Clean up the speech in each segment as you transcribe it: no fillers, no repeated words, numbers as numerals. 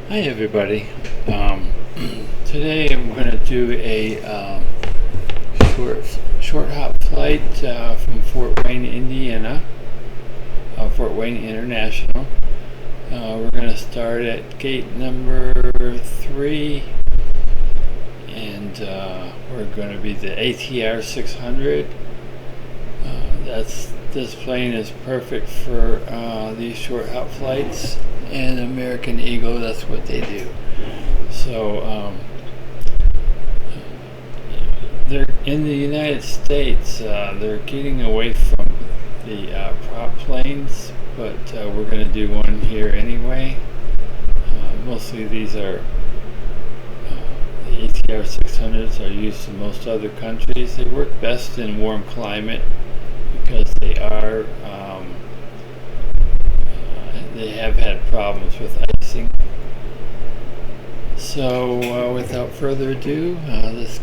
Hi everybody. Today I'm going to do a short hop flight from Fort Wayne, Indiana, Fort Wayne International. We're going to start at gate number 3, and we're going to be the ATR 600. This plane is perfect for these short hop flights, and American Eagle, that's what they do. So they're in the United States. They're getting away from the prop planes, but we're going to do one here anyway. Mostly these are the ATR 600s are used in most other countries. They work best in warm climate because they have had problems with icing. So without further ado, let's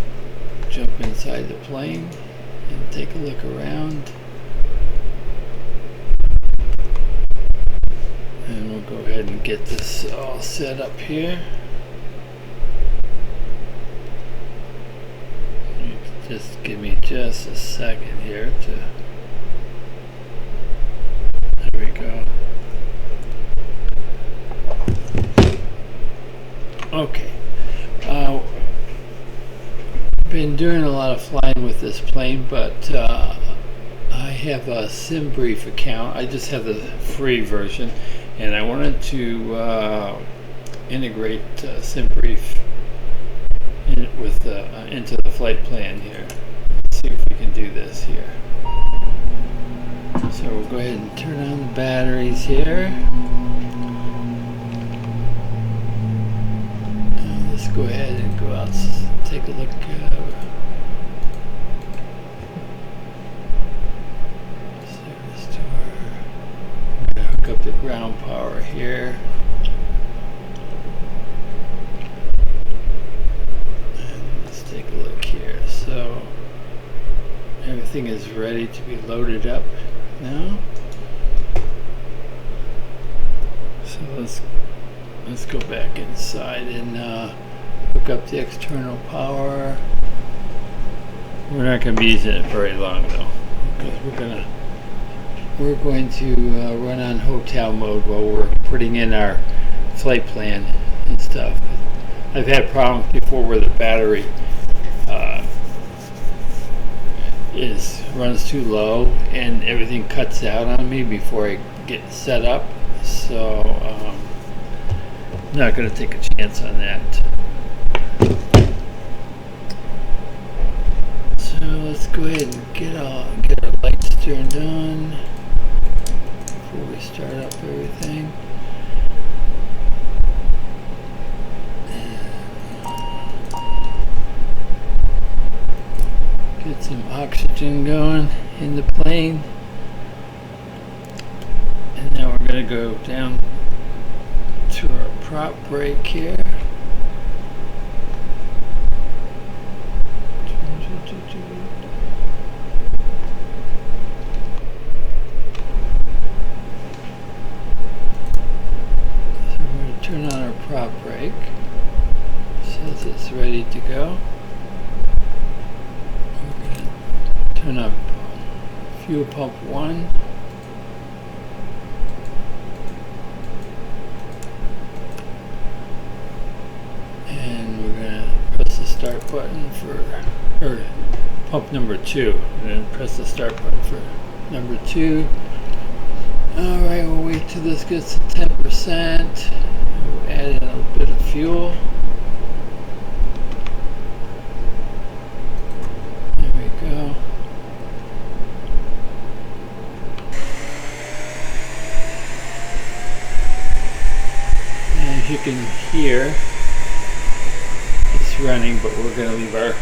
jump inside the plane and take a look around. And we'll go ahead and get this all set up here. Just give me just a second here to... There we go. Okay. Been doing a lot of flying with this plane, but I have a Simbrief account. I just have the free version, and I wanted to integrate Simbrief into the flight plan here. Let's see if we can do this here. So we'll go ahead and turn on the batteries here. Let's go ahead and go out and take a look. Service door. I'm going to hook up the ground power here. And let's take a look here. So everything is ready to be loaded up now. So let's go back inside and hook up the external power. We're not going to be using it very long though, because we're going to run on hotel mode while we're putting in our flight plan and stuff. I've had problems before where the battery runs too low and everything cuts out on me before I get set up. So I'm not going to take a chance on that. So let's go ahead and get our lights turned on before we start up everything. Get some oxygen going in the plane. And now we're going to go down to our prop brake here. So we're going to turn on our prop brake. Says it's ready to go. We're going to turn up fuel pump 1. Start button for pump number 2, and then press the start button for number 2. Alright, we'll wait till this gets to 10%. We'll add in a little bit of fuel. There we go. And as you can hear, running, but we're going to leave our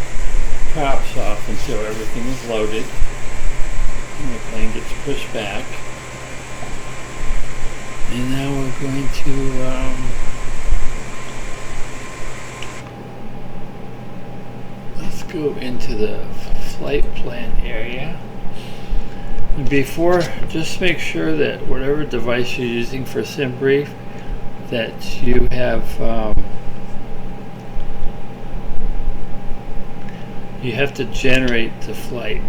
props off until everything is loaded and the plane gets pushed back. And now we're going to let's go into the flight plan area. And before, just make sure that whatever device you're using for Simbrief, that you have to generate the flight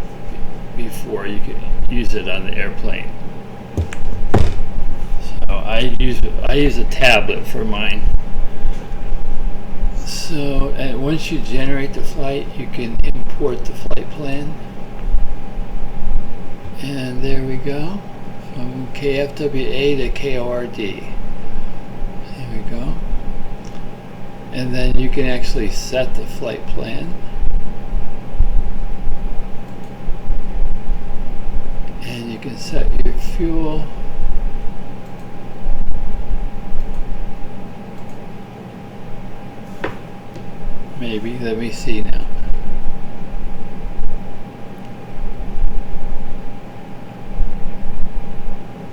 before you can use it on the airplane. So I use a tablet for mine. So once you generate the flight, you can import the flight plan. And there we go, from KFWA to KORD. There we go. And then you can actually set the flight plan. And you can set your fuel. Maybe, let me see now.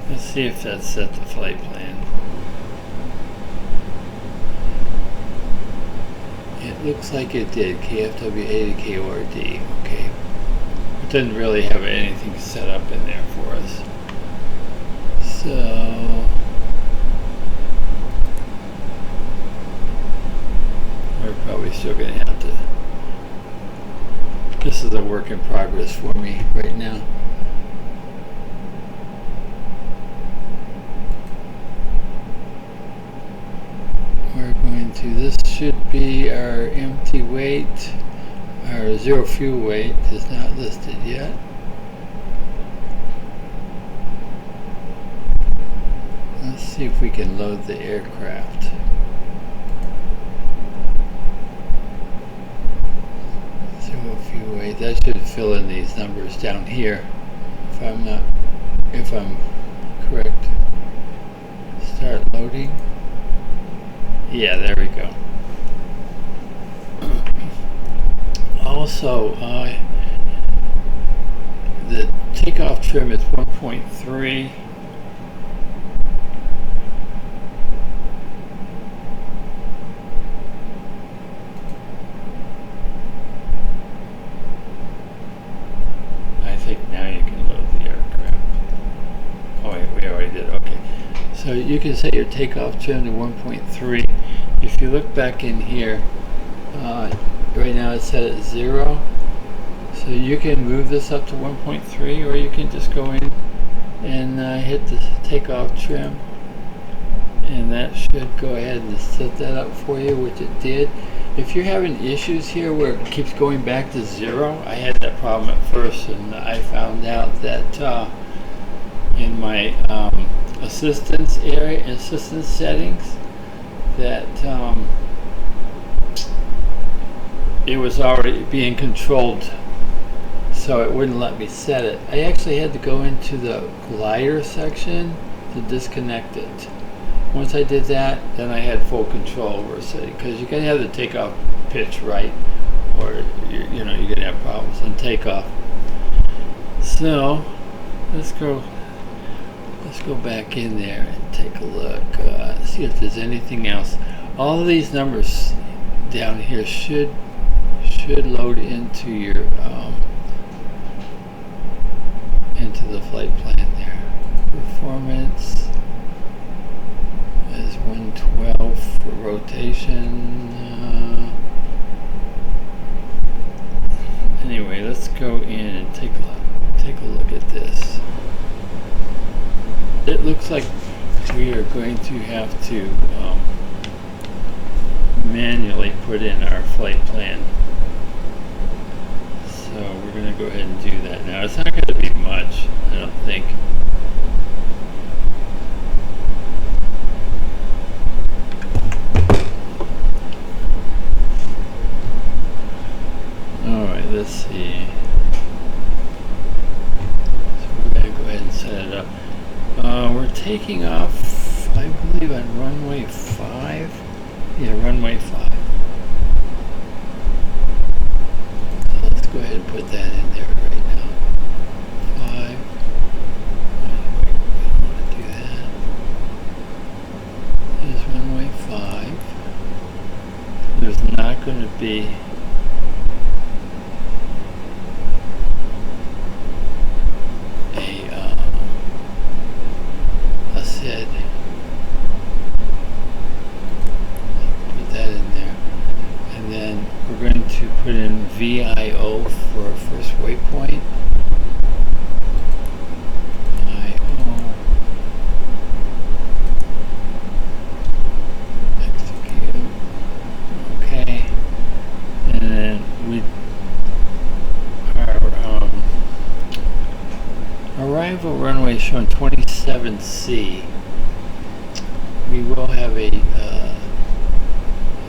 Let's see if that set the flight plan. It looks like it did, KFWA to KORD, okay. It doesn't really have anything set up in there for us. So, we're probably still going to have to, this is a work in progress for me right now. We're going to, this should be our empty weight. Our zero fuel weight is not listed yet. Let's see if we can load the aircraft. Zero fuel weight, that should fill in these numbers down here if I'm correct. Start loading. Yeah, there we go. Also, the takeoff trim is 1.3. I think now you can load the aircraft. Oh, we already did, okay. So you can set your takeoff trim to 1.3. If you look back in here, right now it's set at 0. So you can move this up to 1.3, or you can just go in and hit the takeoff trim. And that should go ahead and set that up for you, which it did. If you're having issues here where it keeps going back to 0, I had that problem at first, and I found out that in my assistance settings, that it was already being controlled, so it wouldn't let me set it. I actually had to go into the glider section to disconnect it. Once I did that, then I had full control over a setting, because you can have the takeoff pitch right, or you're gonna have problems on takeoff. So let's go back in there and take a look, see if there's anything else. All of these numbers down here should load into your into the flight plan there. Performance is 112 for rotation. Anyway, let's go in and take a look at this. It looks like we are going to have to manually put in our flight plan. So we're going to go ahead and do that now. It's not going to be much, I don't think. Alright, let's see. So we're going to go ahead and set it up. We're taking off, I believe, on runway 5. Yeah, runway 5. So let's go ahead and put that in there right now. 5. Wait, we don't want to do that. There's runway 5. There's not going to be a SID. VIO for our first waypoint. Execute. Okay. And then our arrival runway is shown 27C. We will have a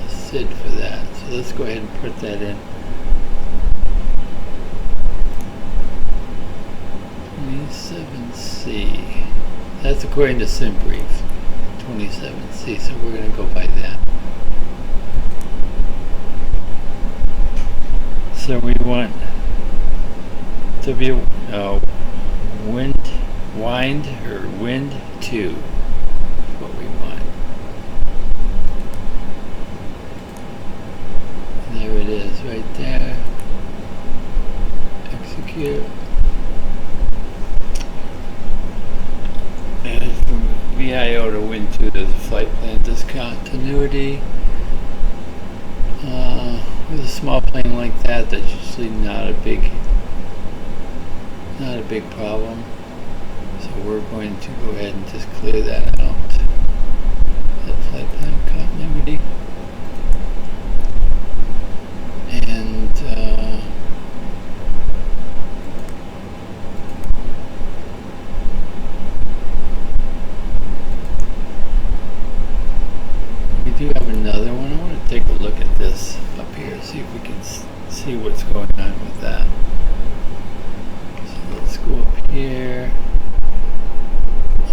SID for that, so let's go ahead and put that in. 27C. That's according to Simbrief. 27C, so we're going to go by that. So we want to be wind 2. What we want. And there it is, right there. Execute. And from VIO to wind 2, there's a flight plan discontinuity. With a small plane like that, that's usually not a big problem. So we're going to go ahead and just clear that out. That flight plan continuity. And we do have another one. I want to take a look at this up here, see if we can see what's going on with that. So let's go up here.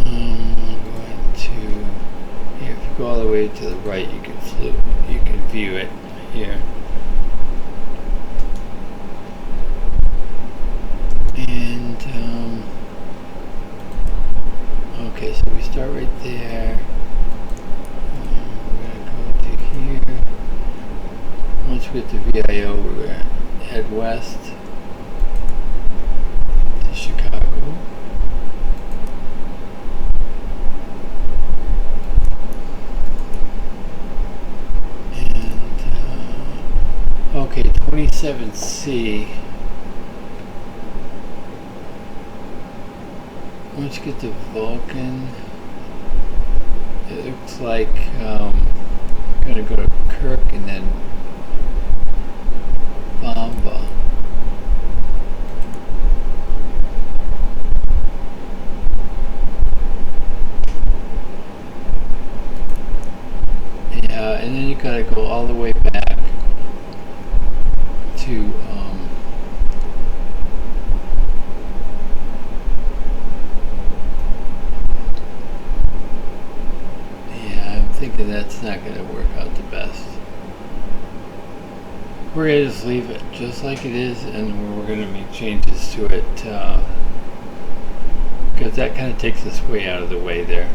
I'm going to here. If you go all the way to the right, you can view it here. And okay, so we start right there. We're going to go to here. Once we get to VIO, we're going to head west to Chicago. Okay, 27C. Once you get to Vulcan, it looks like I'm going to go to Kirk and then Bomba. Yeah, and then you got to go all the way back to yeah, I'm thinking that's not going to work out the best. We're going to just leave it just like it is, and we're going to make changes to it because that kind of takes us way out of the way there.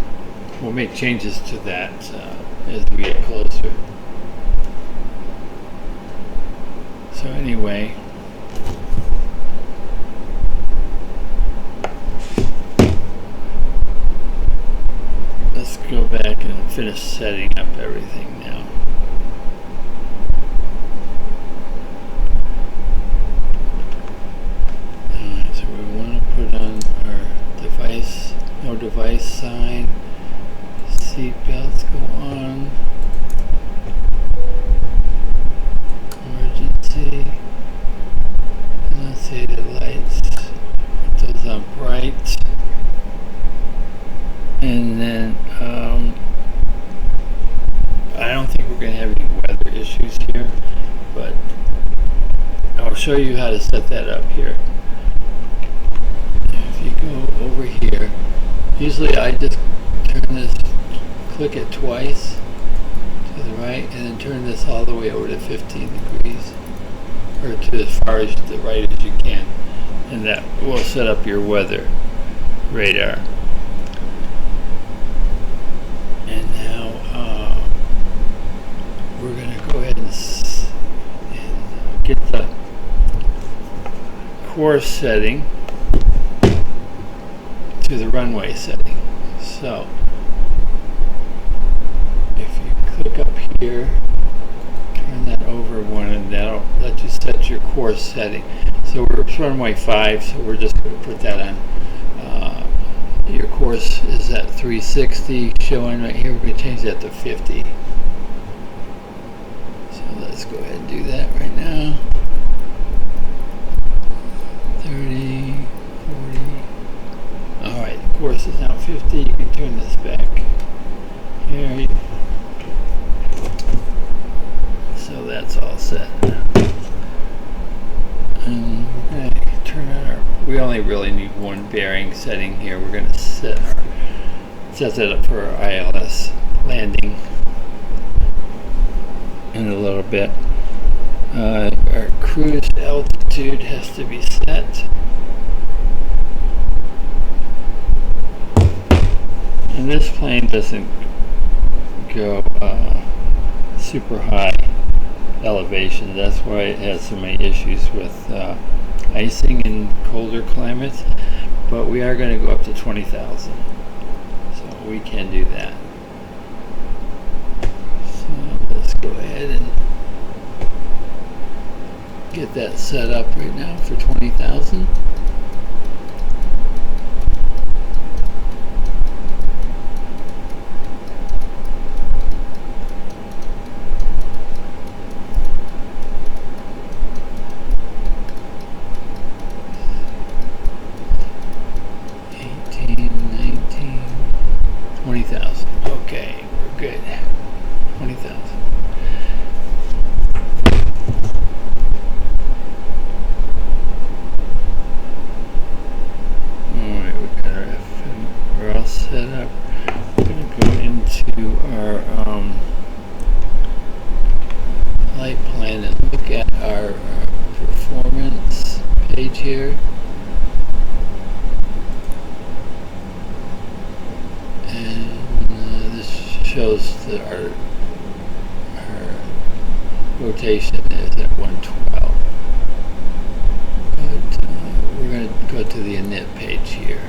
We'll make changes to that as we get closer. So anyway, let's go back and finish setting up everything now. Alright, so we want to put on our device, no device sign, seat belts go on. Emergency. And let's say the lights, put those on bright. And then I don't think we're going to have any weather issues here, but I'll show you how to set that up here. If you go over here, usually I just turn this, click it twice to the right, and then turn this all the way over to 15 degrees, or to as far as the right as you can, and that will set up your weather radar. And now we're going to go ahead and get the course setting to the runway setting. So if you click up here, turn that over one, and that'll let you set your course setting. So it's runway 5, so we're just going to put that on. Your course is at 360, showing right here. We're going to change that to 50. So let's go ahead and do that right now. 30, 40. Alright, the course is now 50. You can turn this back here. So that's all set. And we're going to turn on our, we only really need one bearing setting here. We're going to set that up for our ILS landing in a little bit. Our cruise altitude has to be set. And this plane doesn't go super high elevation. That's why it has so many issues with icing in colder climates. But we are going to go up to 20,000. So we can do that. So let's go ahead and get that set up right now for 20,000. Okay, we're good. 20,000. Alright, we got our FM. We're all set up. We're going to go into our flight plan and look at our performance page here. Shows that our rotation is at 112. But we're going to go to the init page here.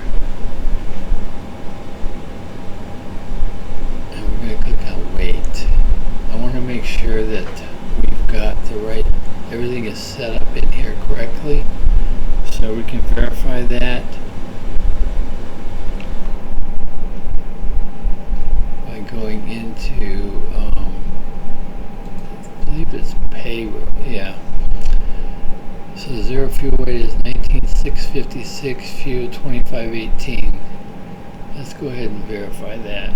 And we're going to click on weight. I want to make sure that we've got the right, everything is set up in here correctly. So we can verify that. Going into, I believe it's payroll, yeah. So zero fuel weight is 19,656, fuel 2518. Let's go ahead and verify that.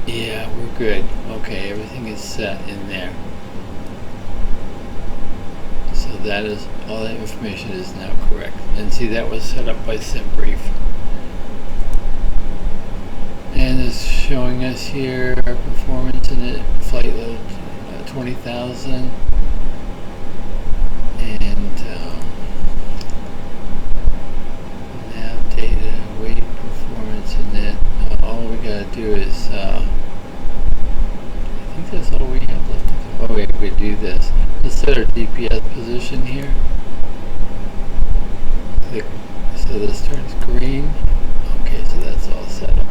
Yeah, we're good. Okay, everything is set in there. So that is, all that information is now correct. And see, that was set up by Simbrief. And it's showing us here our performance in the flight load 20,000. And nav data, weight, performance, and that. All we gotta do is, I think that's all we have left to do. Oh wait, we do this. Let's set our GPS position here. Click, so this turns green. Okay, so that's all set up.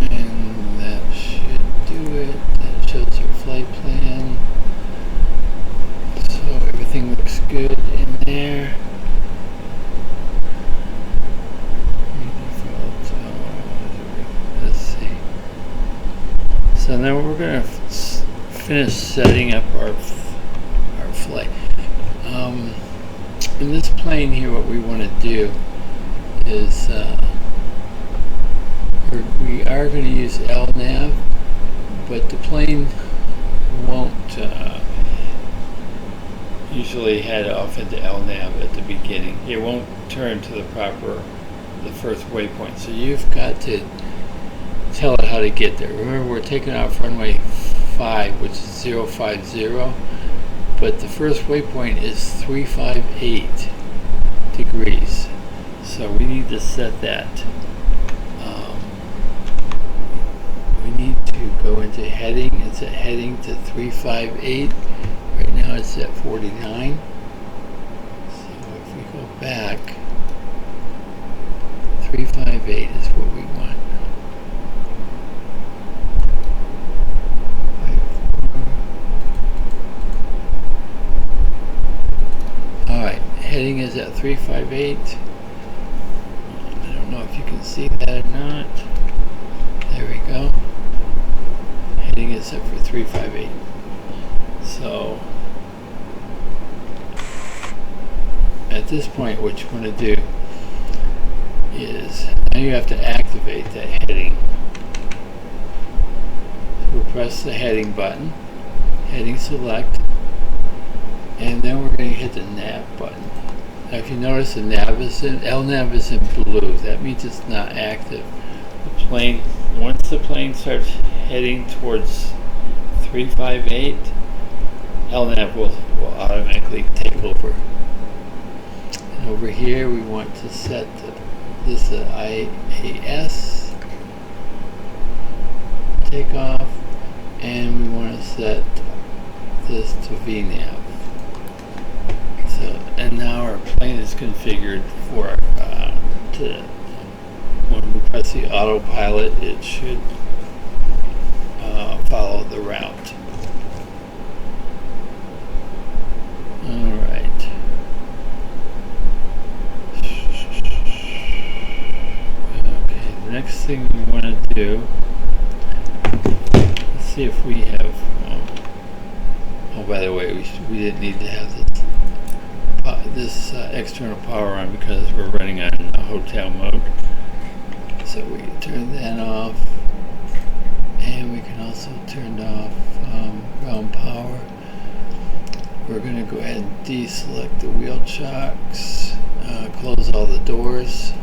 And that should do it. That shows our flight plan. So everything looks good in there. Let's see. So now we're going to finish setting up our flight. In this plane here, what we want to do is we are going to use LNAV, but the plane won't usually head off into LNAV at the beginning. It won't turn to the first waypoint. So you've got to tell it how to get there. Remember, we're taking off runway 5, which is 050, but the first waypoint is 358 degrees. So we need to set that. We need to go into heading. It's at heading to 358. Right now it's at 49. So if we go back, 358. 358 is what we want. 54. Alright, heading is at 358. I don't know if you can see that or not. There we go. Heading is set for 358. So at this point, what you want to do is now you have to activate that heading. So we'll press the heading button, heading select, and then we're going to hit the nav button. Now if you notice the nav is in, LNAV is in blue, that means it's not active. The plane, once the plane starts heading towards 358, LNAV will automatically take over. And over here we want to set this IAS takeoff, and we want to set this to VNAV. So, and now our plane is configured for when we press the autopilot, it should follow the route. Alright. Okay, the next thing we want to do, let's see if we have, oh by the way, we didn't need to have this external power on because we're running on hotel mode. So we can turn that off, and we can also turn off ground power. We're going to go ahead and deselect the wheel chocks, close all the doors,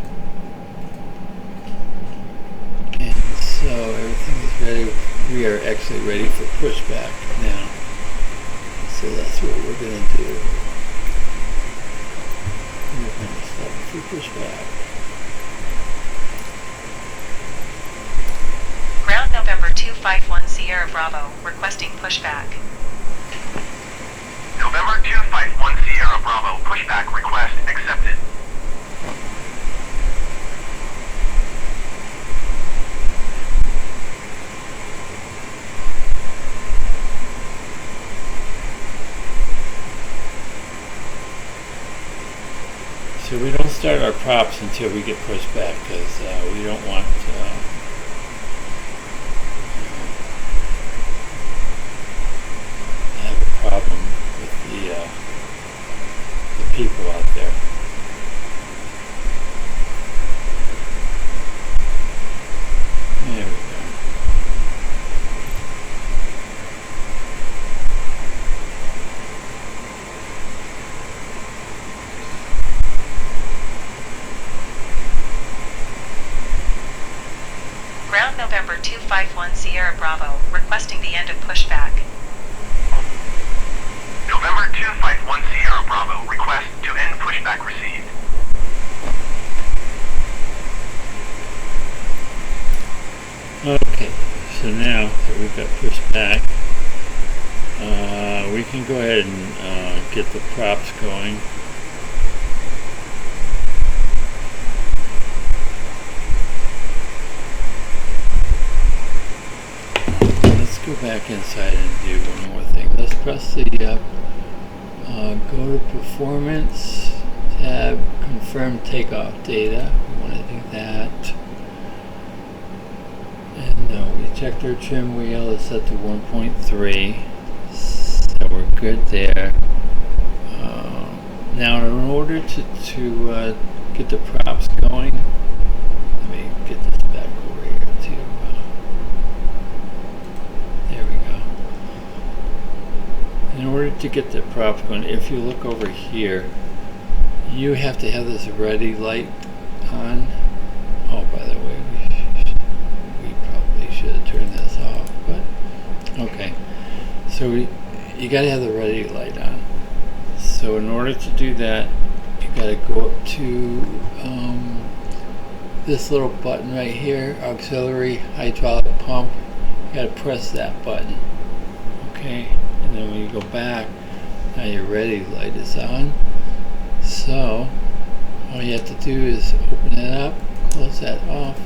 and so everything is ready. We are actually ready for pushback now. So that's what we're going to do. We're going to start for pushback. Ground November 251 Sierra Bravo, requesting pushback. November 251 Sierra Bravo, pushback request accepted. So we don't start our props until we get pushed back because we don't want have a problem with the people out there. There we go. Ground November 251 Sierra Bravo, requesting the end of pushback. November 251 Sierra Bravo, request to end pushback received. Okay, so now that we've got pushed back, we can go ahead and get the props going. Let's go back inside and do one more thing. Let's press the go to Performance tab, confirm takeoff data. We want to do that. And we checked our trim wheel, it's set to 1.3, so we're good there. Now in order to get the props going, let me get this back over here too. There we go. In order to get the props going, if you look over here, you have to have this ready light on. Oh, by the way, we probably should have turned this off, but okay. So you got to have the ready light on. So in order to do that, you got to go up to this little button right here, auxiliary hydraulic pump. You got to press that button. Okay, and then when you go back, now your ready light is on. So all you have to do is open it up, close that off.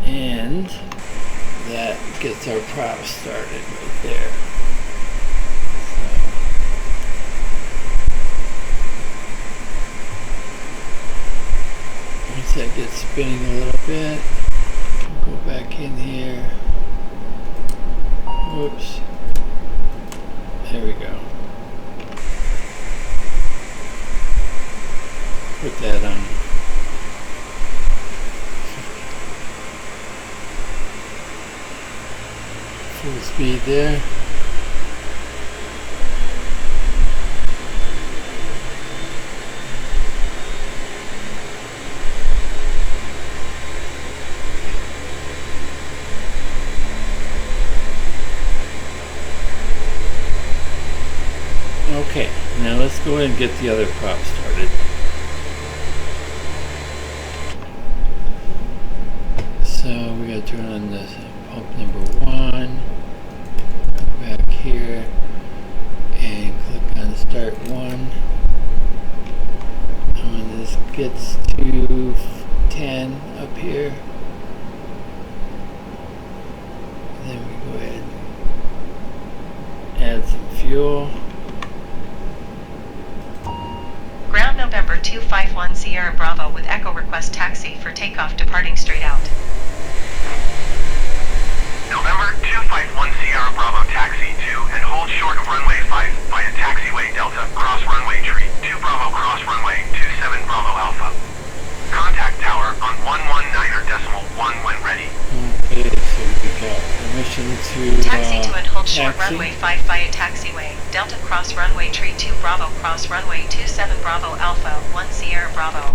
And that gets our prop started right there. Once that gets spinning a little bit, we'll go back in here. Whoops. There we go. Put that on full speed there. Okay, now let's go ahead and get the other prop started. So we gotta turn on this pump number 1, go back here and click on start 1. And when this gets to 10 up here, then we go ahead and add some fuel. Ground November 251 Sierra Bravo with Echo request taxi for takeoff departing straight out. November 251 Sierra Bravo taxi to and hold short of runway 5 via taxiway Delta cross runway tree 2 Bravo cross runway 27 Bravo Alpha. Contact tower on 119.1 when ready. Okay, so we got permission to Taxi to and hold short taxi. runway 5 via taxiway Delta cross runway tree 2 Bravo cross runway 27 Bravo Alpha 1 Sierra Bravo.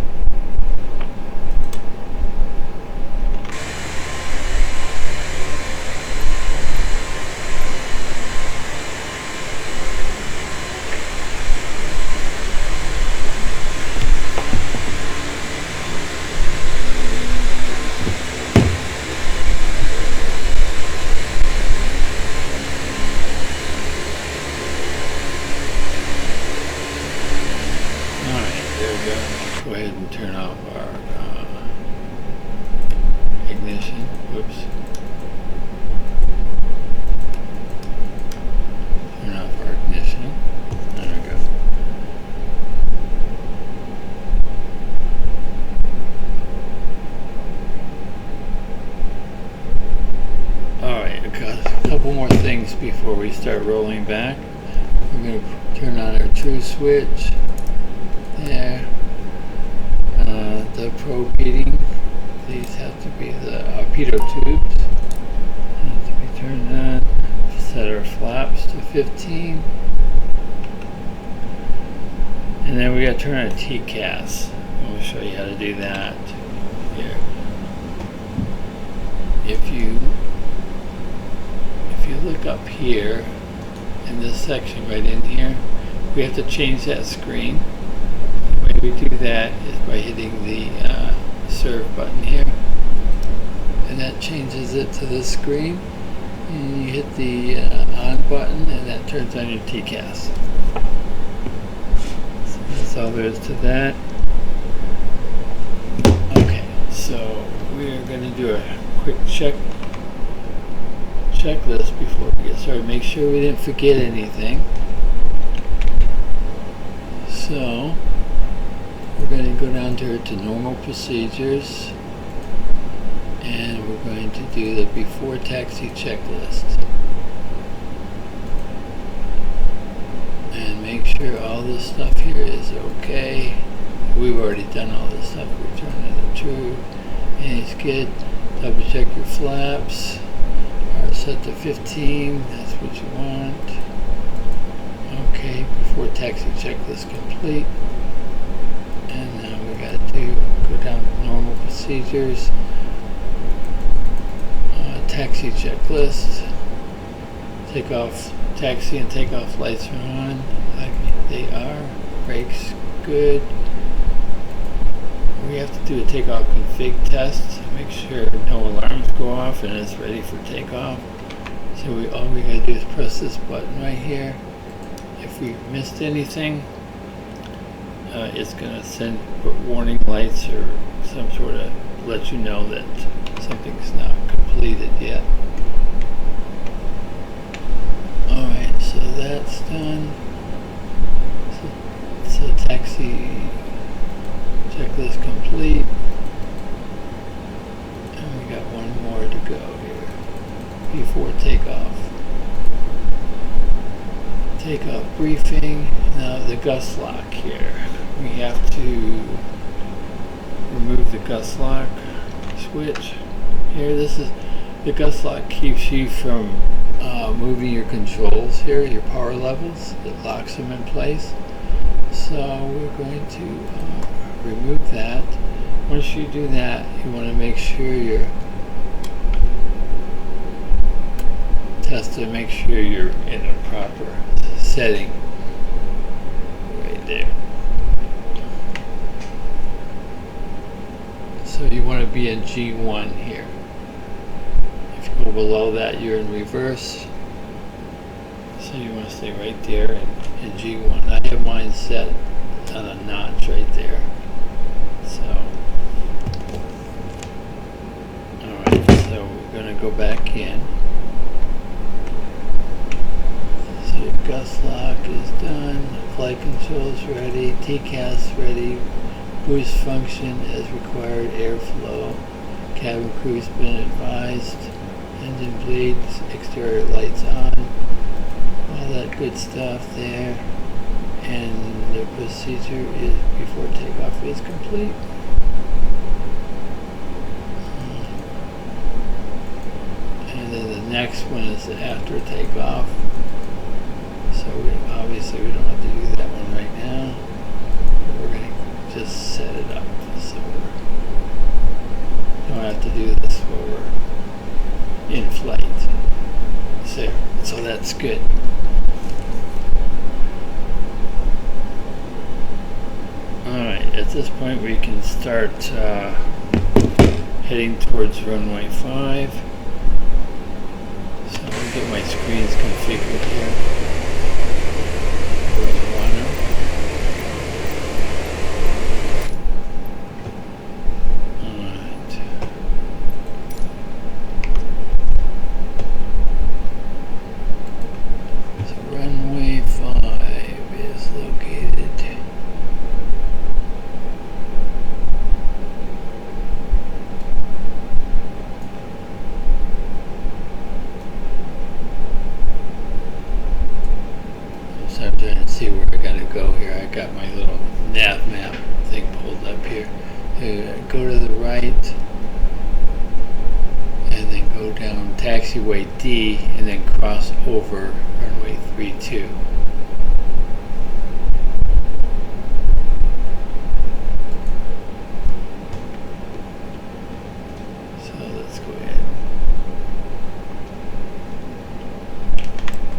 Go ahead and turn off our ignition. Whoops. Turn off our ignition. There we go. Alright, a couple more things before we start rolling back. We're going to turn on our true switch. There. The probe heating, these have to be the pitot tubes, have to be turned on. Set our flaps to 15, and then we got to turn on TCAS. I'm going to show you how to do that here. If you look up here in this section right in here, we have to change that screen. The way we do that is by hitting the serve button here, and that changes it to this screen, and you hit the on button and that turns on your TCAS. So that's all there is to that. Okay, so we're going to do a quick checklist before we get started. Make sure we didn't forget anything. So we're going to go down to normal procedures, and we're going to do the before taxi checklist. And make sure all this stuff here is okay. We've already done all this stuff. Return to true. And it's good. Double check your flaps. Are set to 15. That's what you want. Okay, before taxi checklist complete. And now we got to go down to normal procedures, taxi checklist, taxi and takeoff lights are on, like they are, brakes good. We have to do a takeoff config test to make sure no alarms go off and it's ready for takeoff. So all we gotta do is press this button right here. If we missed anything, it's going to send warning lights or some sort of let you know that something's not completed yet. Alright, so that's done. So taxi checklist complete. And we got one more to go here before takeoff. Takeoff briefing. Now the gust lock here. We have to remove the gust lock switch. Here, this is the gust lock keeps you from moving your controls here, your power levels. It locks them in place. So we're going to remove that. Once you do that, you want to make sure you're test to make sure you're in a proper setting right there. So you want to be in G1 here. If you go below that, you're in reverse. So you want to stay right there in G1. I have mine set on a notch right there. So, alright, so we're going to go back in. So your gust lock is done, flight controls ready, TCAS ready, boost function as required, airflow, cabin crew's been advised, engine bleeds, exterior lights on, all that good stuff there, and the procedure is before takeoff is complete. And then the next one is after takeoff. So obviously we don't have to do that one right now. We're going to just set it up. So we don't have to do this while we're in flight. So that's good. Alright, at this point we can start heading towards runway 5. So I'll get my screens configured here. Got my little nav map thing pulled up here. Go to the right and then go down taxiway D and then cross over runway 32. So let's go ahead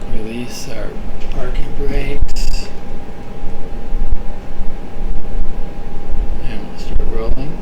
and release our parking brakes. Rolling.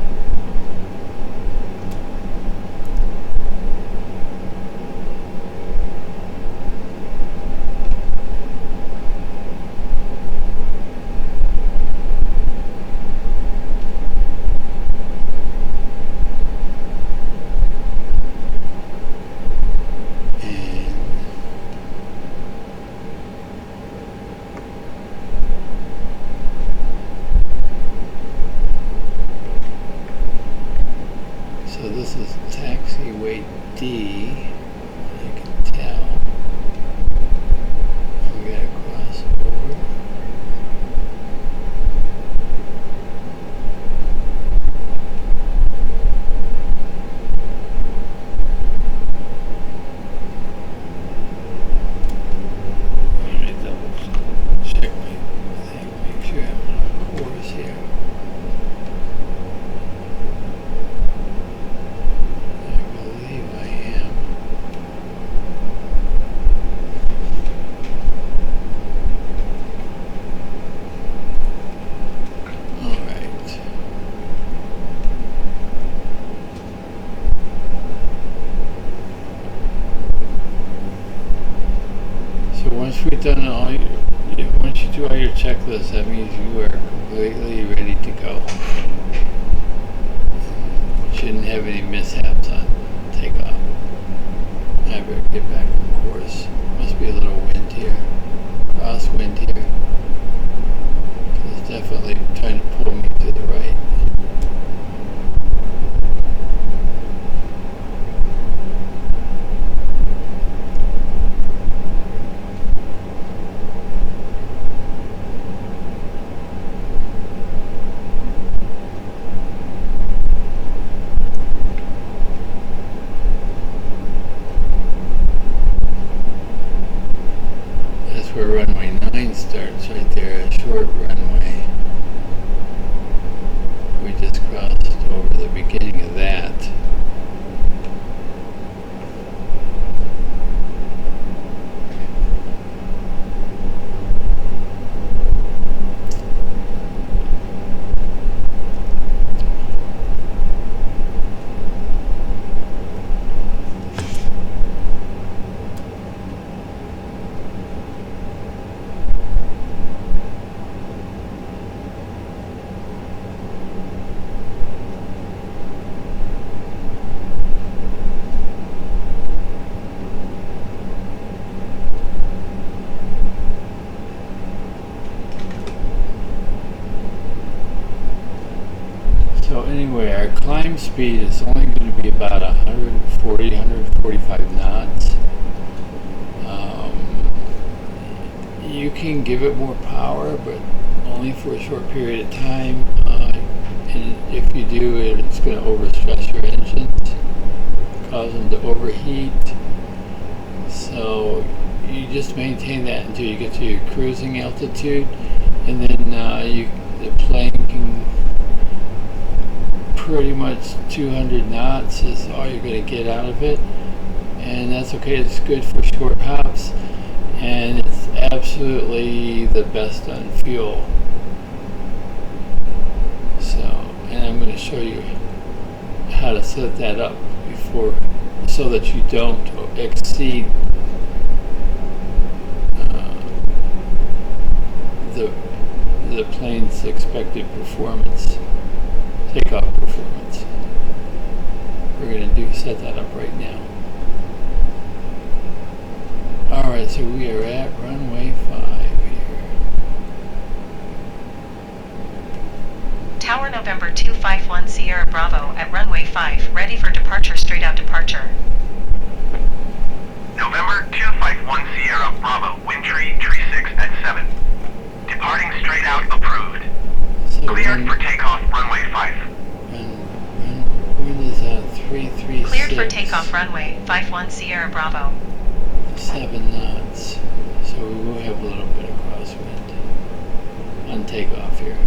means you are completely ready to go. Shouldn't have any mishaps on takeoff. I better get back on course. Must be a little wind here. Crosswind here. It's definitely trying to pull me to the right. Where runway 9 starts, right there, a short runway. We just crossed over the beginning of that. So anyway, our climb speed is only going to be about 140, 145 knots. You can give it more power, but only for a short period of time. And if you do it, it's going to overstress your engines, cause them to overheat. So you just maintain that until you get to your cruising altitude, and then the plane can pretty much 200 knots is all you're going to get out of it, and that's okay. It's good for short hops, and it's absolutely the best on fuel. So, and I'm going to show you how to set that up before, so that you don't exceed the plane's expected performance, takeoff performance. We're going to set that up right now. Alright, so we are at runway 5 here. Tower November 251 Sierra Bravo at runway 5, ready for departure, straight out departure. November 251 Sierra Bravo, wind tree 6 at 7. Departing straight out, approved. So Cleared for takeoff, runway 5. Wind is 336. Cleared for takeoff, runway 51 Sierra Bravo. 7 knots. So we will have a little bit of crosswind on takeoff here.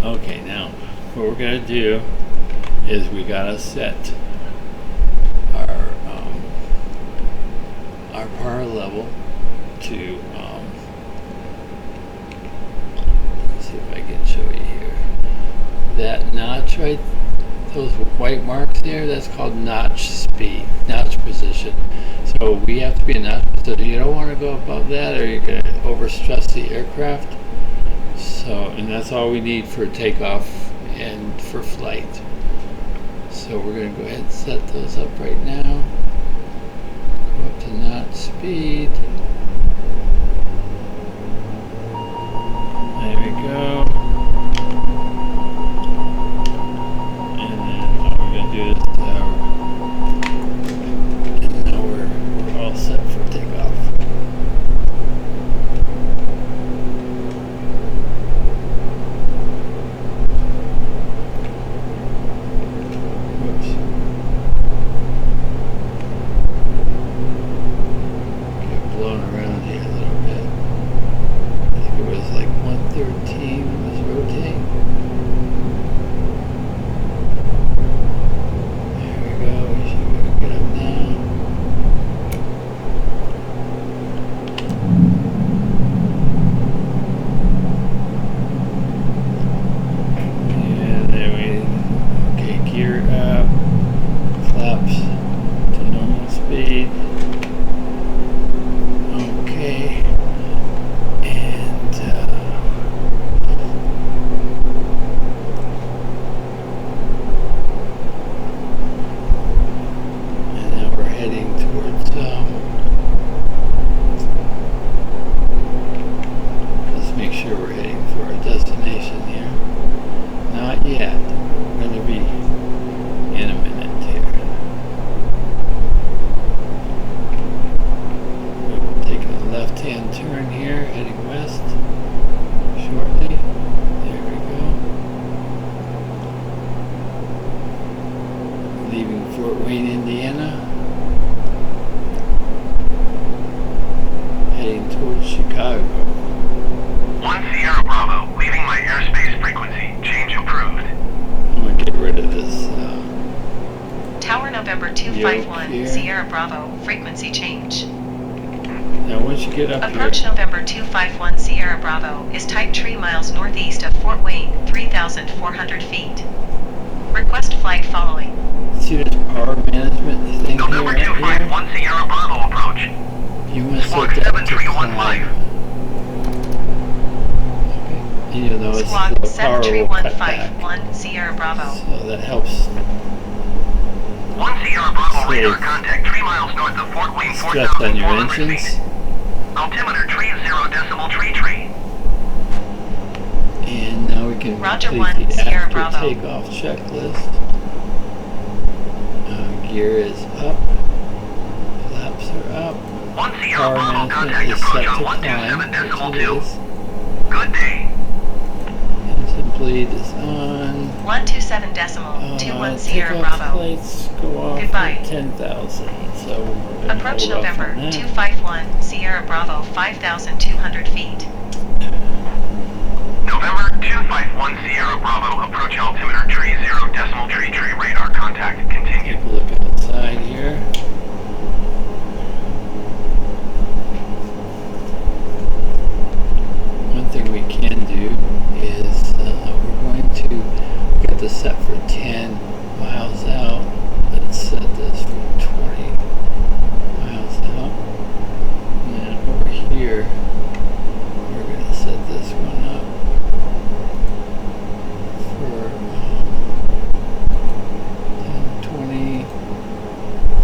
Okay, now what we're gonna do is we gotta set our power level to let's see if I can show you here. That notch right, those white marks there, that's called notch speed, notch position. So we have to be in notch position. You don't want to go above that, or you're gonna overstress the aircraft. So, and that's all we need for takeoff and for flight. So we're going to go ahead and set those up right now. Go up to knot speed. There we go. And then we're going to do this and now we're all set for takeoff. Blown around here a little bit. I think it was like 113. leaving Fort Wayne, Indiana, heading towards Chicago. 1 Sierra Bravo, leaving my airspace frequency. Change approved. I'm gonna get rid of this. Tower November 251, here. Sierra Bravo, frequency change. Now once you get up Approach here, November 251, Sierra Bravo, is type 3 miles northeast of Fort Wayne, 3,400 feet. Request flight following. see this power management thing November here, right here? 251 Sierra Bravo approach. You want to Squawk set that to 7315. climb. Okay. And you'll notice Squawk the power will cut back. 73151, Sierra Bravo. So that helps 1 Sierra Bravo Save. radar contact 3 miles north of Fort Wayne, stress on your 4,400 engines. feet. Altimeter 30.3. And now we can Roger, complete 1 the Sierra after Bravo. takeoff checklist. Gear is up. Flaps are up. 1 Sierra Power Bravo management contact is set approach to on climb, 127.2. which it is. Good day. Engine bleed is on. 127.21 Sierra Takeoff Bravo. flights go off Goodbye. at 10,000. So we're gonna Approach hold off November on that. 251, Sierra Bravo, 5,200 feet. November 251 Sierra Bravo approach altimeter 30.3 radar contact. Continue. Take a look outside here. One thing we can do is we're going to get this set for 10 miles out. Let's set this for 20 miles out. And then over here, we're going to set this one up for 10, 20,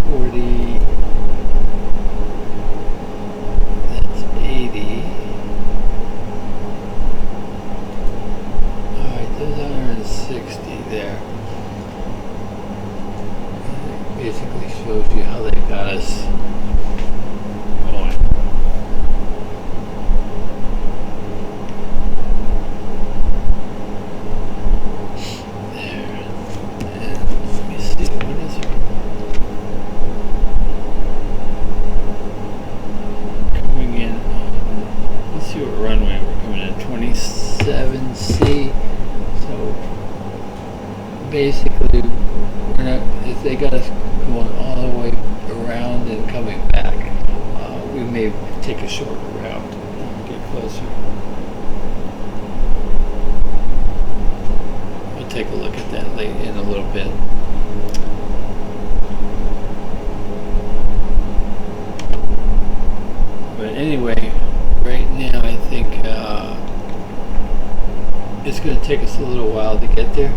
40, that's 80. Alright, there's 160 there. It basically shows you how they got us going. There. And let me see, what is it? Coming in on, let's see what runway we're coming in, 27C. So basically, we're not, if they got us going all the way around and coming back, we may take a shorter route when we get closer. We'll take a look at that late in a little bit. But anyway, right now I think it's going to take us a little while to get there.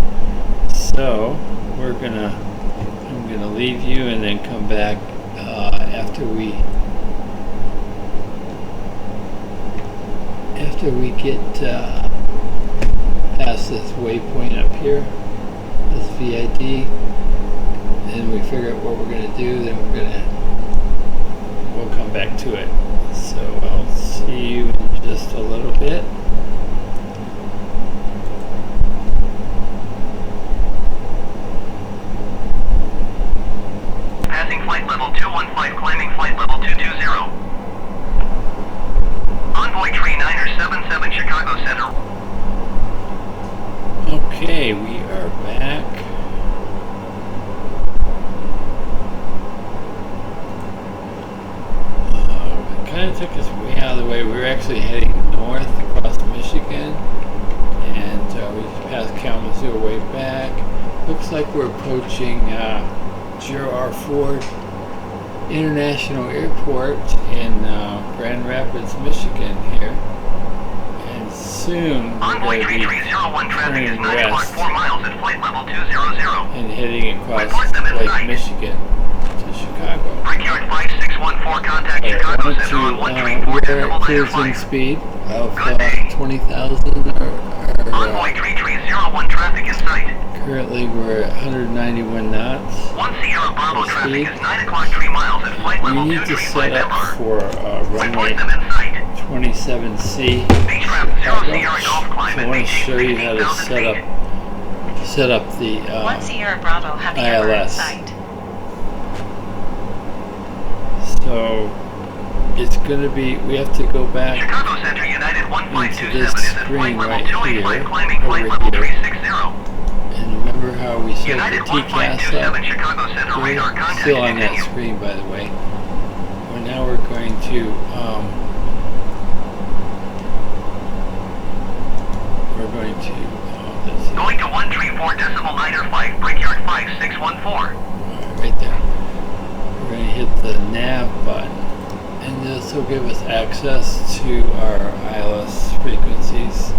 So I'm gonna leave you and then come back after we get past this waypoint up here, this VID, and we figure out what we're gonna do. Then we'll come back to it. So I'll see you in just a little bit. Passing flight level 215, climbing flight level 220. Envoy tree 9er77 Chicago Center. Okay, we are back. It kind of took us way out of the way. We were actually heading north across Michigan, and we just passed Kalamazoo way back. Looks like we're approaching Gerald R. Ford International Airport in Grand Rapids, Michigan here. And soon we're Envoy going to tree be 301 traffic is turning 9 o'clock west 4 miles at flight level 200. and heading across Report them in Lake sight. Michigan to Chicago. Brickyard 5614 contact Chicago Wanted Center on to, we're at cruising 134.95. speed of Good day. 20,000. Envoy tree 301 traffic in sight. Currently we're at 191 knots. 1 Sierra Bravo Speed. traffic is 9 o'clock 3 miles at flight We level need to 235 set up MR. for runway Report them in sight. 27C. Beechcraft 0 Sierra Golf climb So I and want to maintain show you how to 16,000 set feet. up set up the 1 Sierra Bravo Heavy Armor in ILS. sight. So it's going to be, we have to go back Chicago Center United into 1527 this is at screen flight level right 285, here, climbing flight over level here. 360. And remember how we set the United TCAS 1527 up? Chicago Center radar contact Still on that continue. screen, by the way. Well, now we're going to let's see. Going to 134.9 Brickyard 5614. Right there. We're going to hit the nav button, and this will give us access to our ILS frequencies.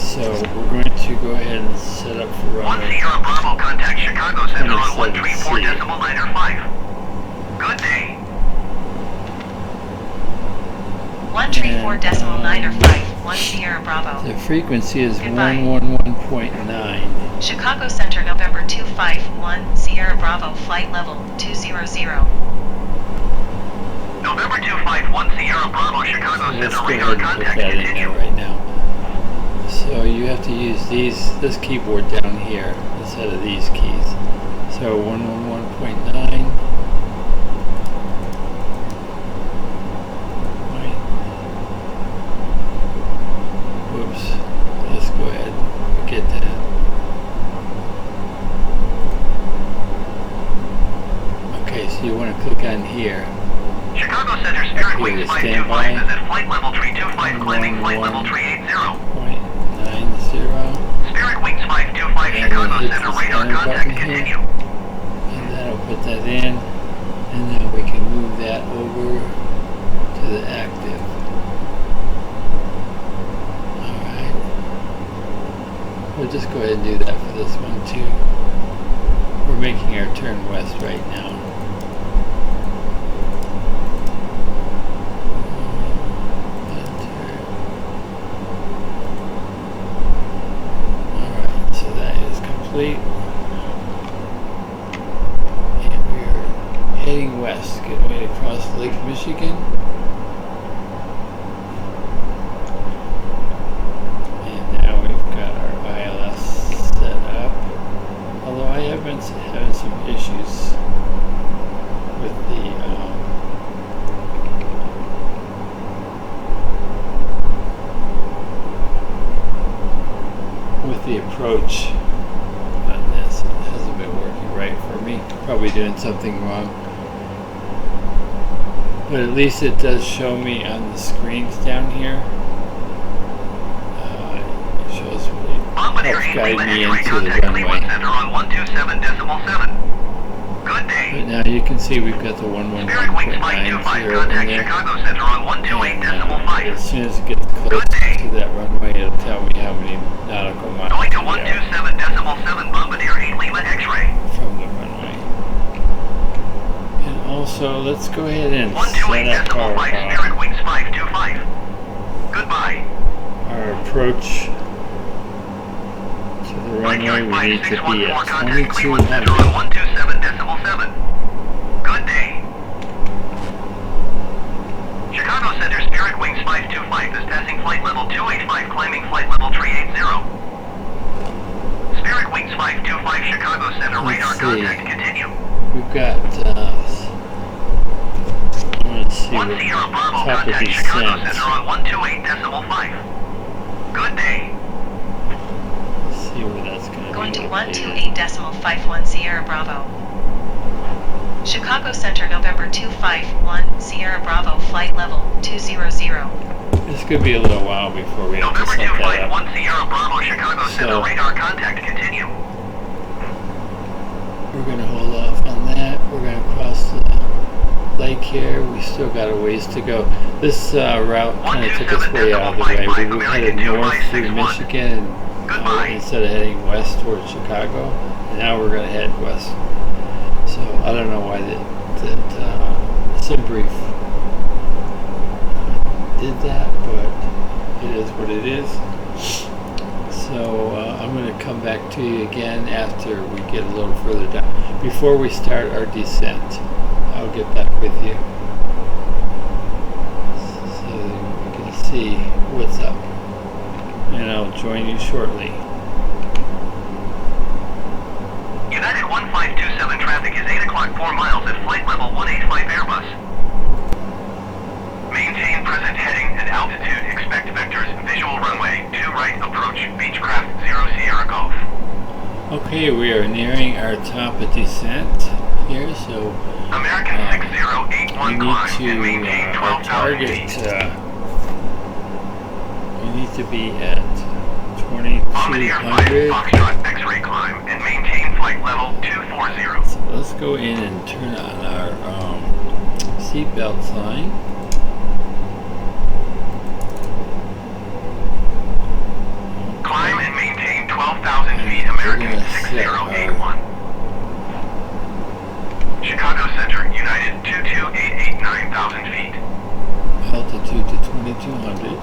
So we're going to go ahead and set up for 1 runway Sierra Bravo contact Chicago Center on 27C. 134.5. Good day. 134.9 1 Sierra Bravo. The frequency is Goodbye. 111.9. Chicago Center November 251 Sierra Bravo flight level 200. November 251 Sierra Bravo Chicago Let's Center go radar ahead and put contact that in there continue. right now. So you have to use this keyboard down here instead of these keys. So 111.9. Whoops. Let's go ahead and get that. Okay, so you want to click on here. Chicago Center Spirit Here, Wings standby. 525 is at flight level 325, climbing flight level 380. 0.90. Spirit Wings 525 And Chicago then hit Center the radar center contact button here. continue. And that'll put that in, and then we can move that over to the active. Alright. We'll just go ahead and do that for this one too. We're making our turn west right now. Alright, so that is complete. And we're heading west, getting ready to cross Lake Michigan. And now we've got our ILS set up. Although I have been having some issues with the approach on this. It hasn't been working right for me. Probably doing something wrong. But at least it does show me on the screens down here. It shows me, Bombardier helps 8 guide Lima me X-ray into the contact runway. Cleveland Center on 127.7. Good day. But now you can see we've got the Spirit Wings 111.90 525 in contact there. Chicago Center on And, 128.5. as soon as it gets close Good day. to that runway, it'll tell me how many nautical miles Going to we are 127.7 Bombardier 8 Lima X-ray. from the runway. And also, let's go ahead and set up 128.5 Spirit Wings 525. Goodbye. our approach to the runway. We need to be at 2200. 127.7. Good day. Chicago Center Spirit Wings 525 is passing flight level 285, climbing flight level 380. Spirit Wings 525 Chicago Center radar Let's see. contact continue. We've got, let's see 1 what Sierra Bravo top of contact these Chicago cents. Center on 128.5. Good day. Let's see where that's going Going to to be located. 128.51 Sierra Bravo. Chicago Center November 251 Sierra Bravo flight level 200. This could be a little while before we have to November set that up. 251 Sierra Bravo Chicago Center So- radar contact continue. We're going to hold off on that. We're going to cross the lake here. We still got a ways to go. This route kind of took us way out of the way. We were headed north through Michigan Goodbye. instead of heading west towards Chicago. And now we're going to head west. So I don't know why that Simbrief did that, but it is what it is. So I'm going to come back to you again after we get a little further down. Before we start our descent, I'll get back with you so we can see what's up. And I'll join you shortly. 1527 traffic is 8 o'clock 4 miles at flight level 185 Airbus. Maintain present heading and altitude. Expect vectors. Visual runway 2 right approach. Beechcraft 0 Sierra Golf. Okay, we are nearing our top of descent here, so American we 6081 climb and need maintain to our 12,000 target. feet. We need to be at Bombardier 5 2200. Foxtrot X-ray climb and maintain flight level 240. So let's go in and turn on our seatbelt sign. Climb and maintain 12,000 feet. American 6081. Chicago Center, United 22889 9,000 feet. Altitude to 2200.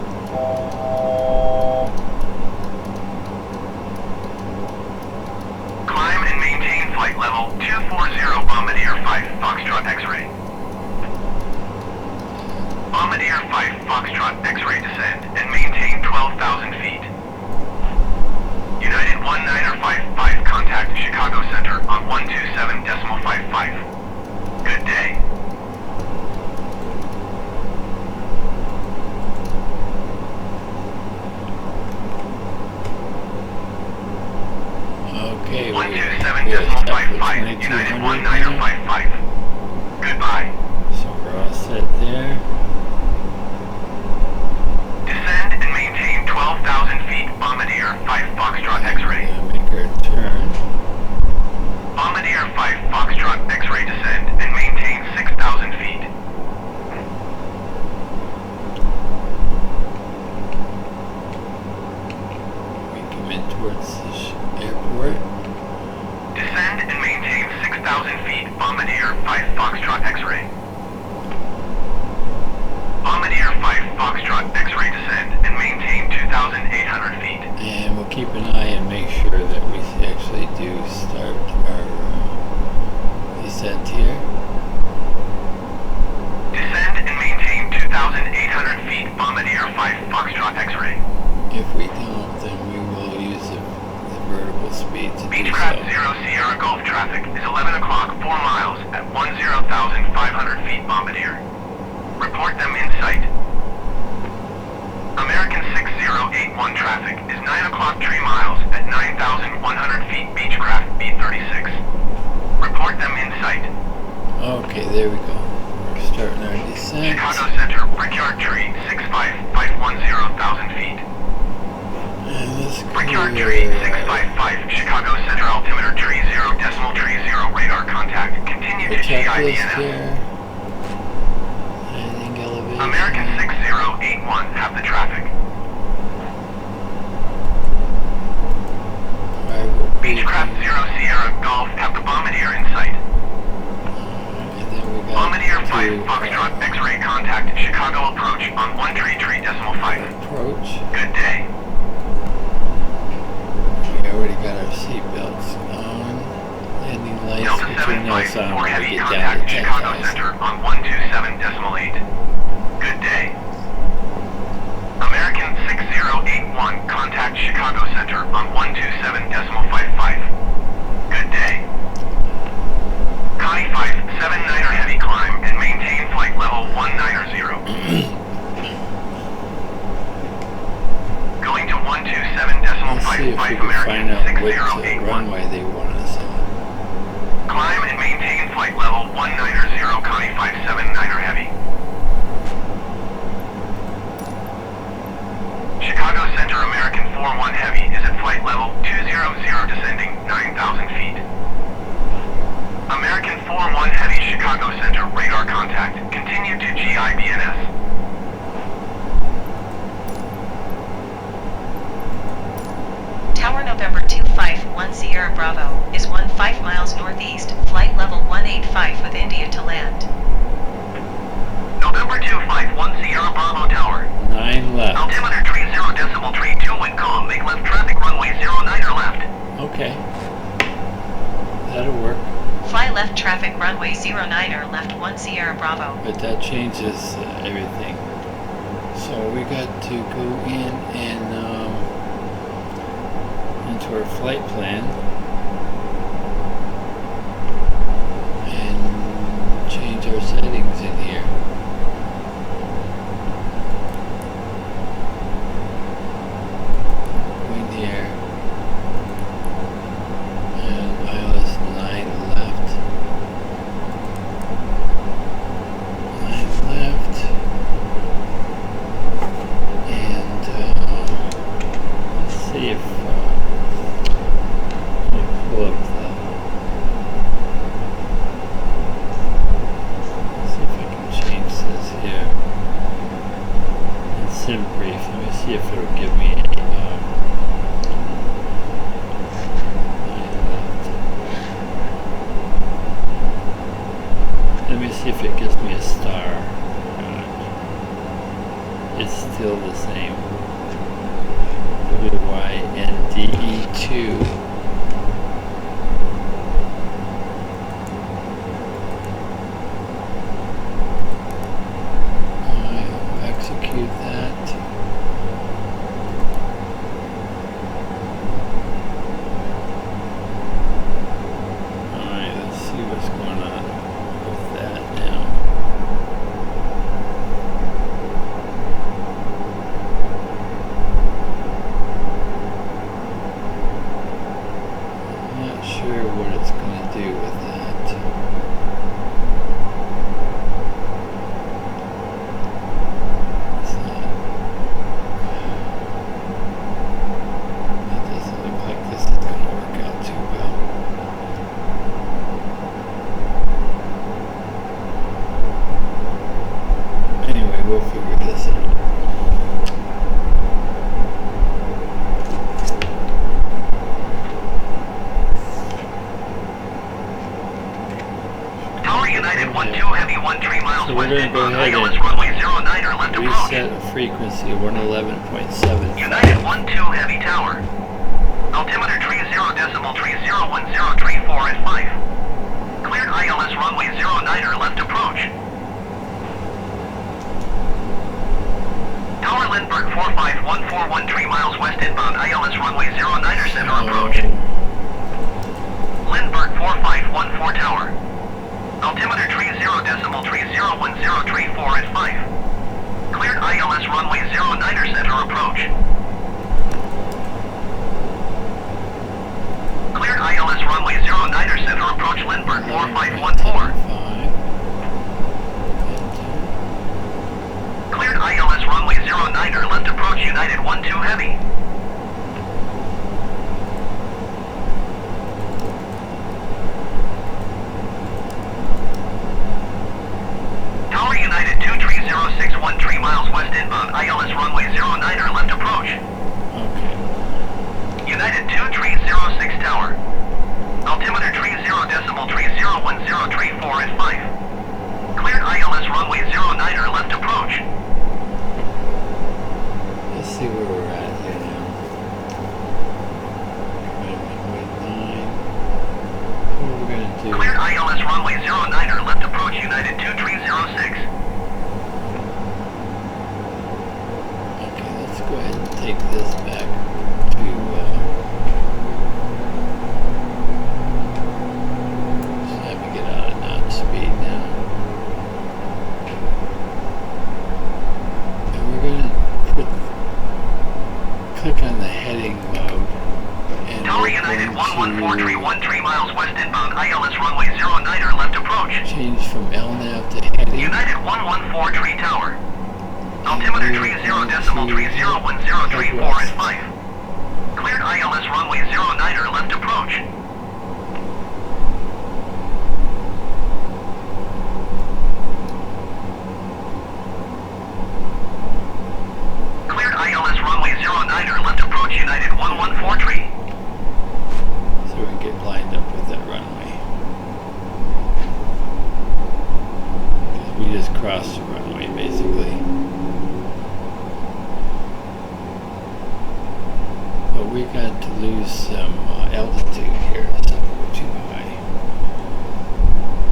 Climb and maintain flight level 240 Bombardier 5 Foxtrot X-ray. Bombardier 5 Foxtrot X-ray descend and maintain 12,000 feet. United 1955 contact Chicago Center on 127.55. Good day. Okay, we 127.55. United 1955. Goodbye. So we're all set there. Descend and maintain 12,000 feet. Bombardier 5 Foxtrot X-ray. Make our turn. Bombardier 5 Foxtrot X-ray descend and maintain 6,000 feet. We come in towards the airport. Descend and maintain 6,000 feet. Bombardier 5 Foxtrot X-ray. Bombardier 5 Foxtrot X-ray descend and maintain 2,800 feet. And we'll keep an eye and make sure that we actually do start our descent here. Descend and maintain 2,800 feet. Bombardier 5 Foxtrot X-ray. If we don't, then we will use the vertical speed to do Beechcraft so. 0 Sierra Golf traffic is 11 o'clock 4 miles at 10,500 feet. Bombardier. Report them in sight. American 6081 traffic is 9 o'clock 3 miles at 9,100 feet. Beechcraft B36. Report them in sight. Okay, there we go. We're starting our descent. Chicago Center, Brickyard Tree, 65510,000 feet. And let's Brickyard clear, Tree, 655, Chicago Center, altimeter tree 0, decimal tree 0, radar contact. Continue the to checklist GIBNF. here. Landing elevation. American 6081, have the traffic. Beechcraft 0 Sierra Golf, have the Bombardier in sight. And then we got Bombardier 5 to, Foxtrot X-ray contact Chicago approach on 133.5. approach. Good day. We already got our seatbelts on. Landing lights, Delta we'll turn those 75 on for when we heavy get down contact to Chicago 10,000. Center on 127.8. Good day. American 6081 contact Chicago Center on 127.55. Good day. Connie 579er heavy climb and maintain flight level 190. Going to Let's see if 127.55 we can American find out which 6081. runway they want us on. Climb and maintain flight level 190, Connie 579er heavy. Chicago Center American 41 heavy is at flight level 200 descending 9,000 feet. American 41 heavy Chicago Center radar contact. Continue to GIBNS. Tower November 251 Sierra Bravo is 15 miles northeast, flight level 185 with India to land. November 251 Sierra Bravo Tower. 9 left. Altimeter 30.32 wind calm. Make left traffic runway 09er left. Okay. That'll work. Fly left traffic runway 09er left 1 Sierra Bravo. But that changes everything. So we got to go in and into our flight plan. see if it gives me a star. It's still the same. WYNDE2. I'll execute that. Alright, let's see what's going on with that now. Sure what it's going to do with that. It doesn't look like this is going to work out too well. Anyway, we'll figure this out. So we're going to go ahead and reset a frequency of 111.7. United 12 Heavy Tower. Altimeter 30.301034 at 5. Cleared ILS runway 09er left approach. Tower Lindbergh 45141 miles west inbound ILS runway 09er center approach. Lindbergh 4514 Tower. Altimeter 30.301034 at 5. Cleared ILS runway 09er center approach. Cleared ILS runway 09er center approach Lindbergh 4514. Cleared ILS runway 09er left approach United 12 Heavy. United 230.613 miles west inbound ILS runway 09er left approach. Okay. United 2306 Tower. Altimeter 30.301034 at 5. Cleared ILS runway 09er left approach. Let's see where we're at here now. What are we going to do? Cleared ILS runway 09er left approach United 2306. Go ahead and take this back to just have to get out of notch speed now. And we're going to click on the heading mode. And Tower United 114313 miles west inbound ILS runway 09er left approach. Change from LNAV to heading. United 1143 Tower. Altimeter 30.301034 at 5. Cleared ILS runway 09er left approach. Cleared ILS runway 09er left approach United 1143. So we can get lined up with that runway. We just crossed the runway basically. But we got to lose some altitude here, so we're too high.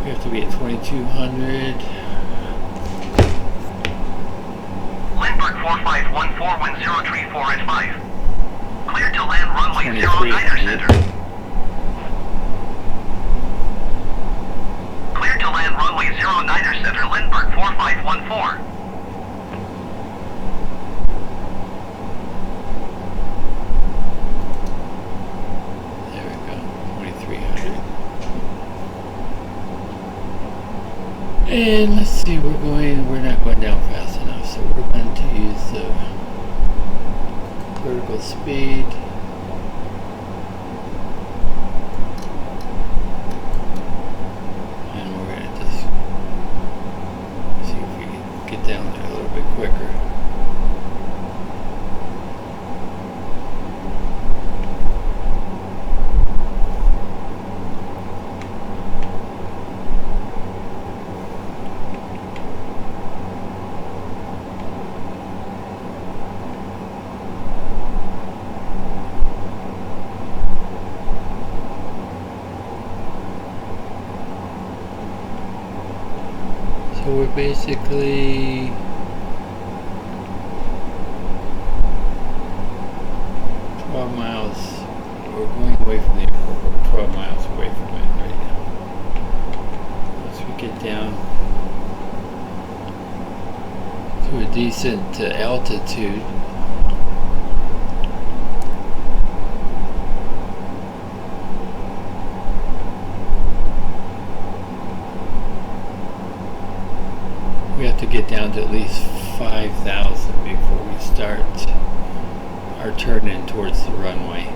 We have to be at 2200. Lindbergh 45141034 at 5. Cleared to land runway 09er center. Cleared to land runway 09er center, Lindbergh 4514. There we go, 2300. And let's see, we're not going down fast enough, so we're going to use the vertical speed. And we're going to just see if we can get down there a little bit quicker. So we're basically 12 miles. We're going away from the airport. We're 12 miles away from it right now. Once we get down to a decent altitude, we have to get down to at least 5,000 before we start our turn in towards the runway.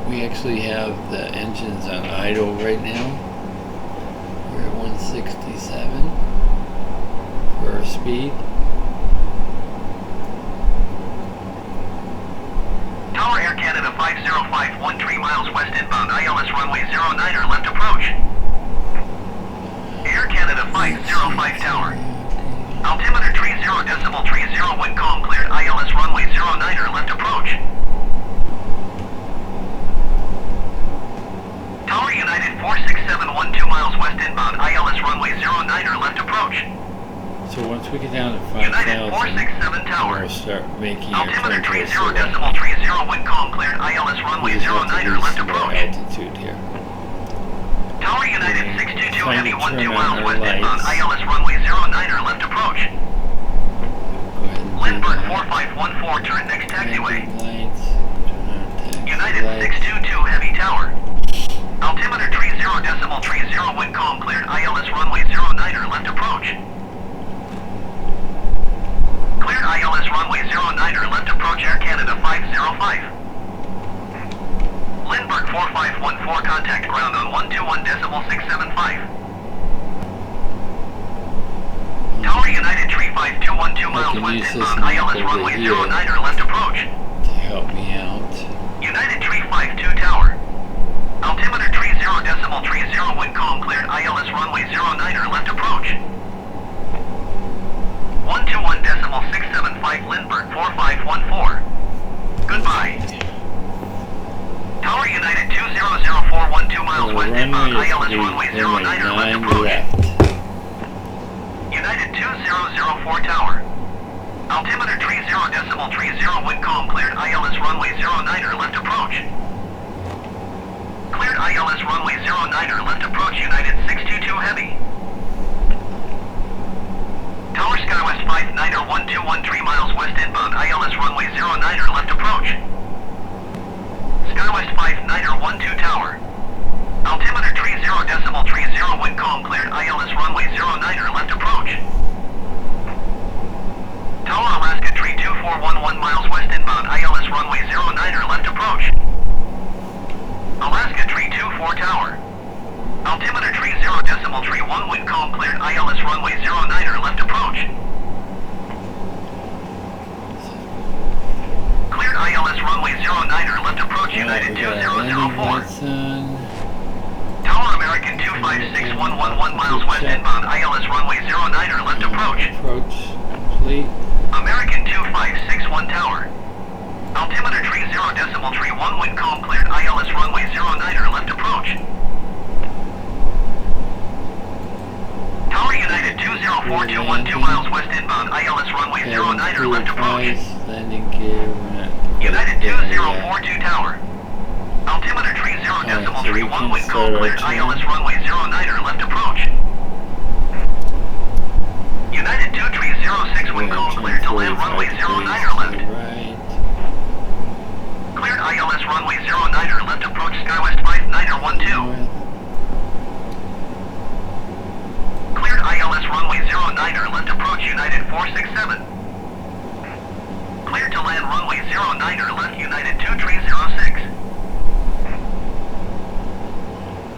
We actually have the engines on idle right now. We're at 167 for our speed. Tower Air Canada 505, 13 miles west inbound, ILS runway 09er left approach. Air Canada 505 Tower. Altimeter 30.30, wind calm cleared, ILS runway 09er left approach. Tower United 467, 2 miles west inbound, ILS runway 09er left approach. So once we get down to United 5,000, 467 Tower. we'll start making our Altimeter turn towards the 30.30, wind calm cleared, ILS runway 09er left approach. altitude here. Tower United 622 Trying Heavy to 12 turn on miles our west inbound, lights. ILS runway 09er left approach. Go ahead and do Lindbergh that. 4514, turn next taxiway. Landing lights. Turn on taxi United lights. 622 Heavy Tower. Altimeter 30.30, wind calm cleared, ILS runway 09er left approach. Cleared ILS runway 09er left approach, Air Canada 505. Lindbergh 4514, contact ground on 121.675. Tower United 35212 miles can use west this inbound, map ILS over runway here. 09er left approach. To help me out. United 352 Tower. Altimeter 30.30, wind calm cleared, ILS runway 09er left approach. 121.675, Lindbergh 4514. Goodbye. Tower United 200.412 miles The west inbound, runway ILS is runway 09er left 9 approach. left. United 2004 Tower. Altimeter 30.30, wind calm cleared, ILS runway 09er left approach. Cleared ILS runway 09er left approach, United 622 Heavy. Tower Skywest 59er 1213 miles west inbound, ILS runway 09er left approach. Skywest 59er 12 Tower. Altimeter 30.30, wind calm cleared, ILS runway 09er left approach. Tower Alaska 32411 miles west inbound, ILS runway 09er left approach. Alaska 324 Tower. Altimeter 30.31, wind calm cleared, ILS runway 09er left approach. Cleared ILS runway 09er left approach, United 2004. Tower American 256111 miles west inbound, ILS runway 09er left approach. Approach complete. American 2561 Tower. Altimeter 30.31, wind calm cleared, ILS runway 09er left approach. Tower United 204.212 miles west inbound, ILS runway 09er left approach. Landing gear. We're not United quite there yet. 2042 Tower. Altimeter 30.31, wind calm start our cleared, turn. ILS runway 09er left approach. United 2306, wind calm cleared to land runway 09er left. Right. Cleared ILS runway 09er left approach, Skywest 59er 12. North. Cleared ILS runway 09er left approach, United 467. Cleared to land runway 09er left, United 2306.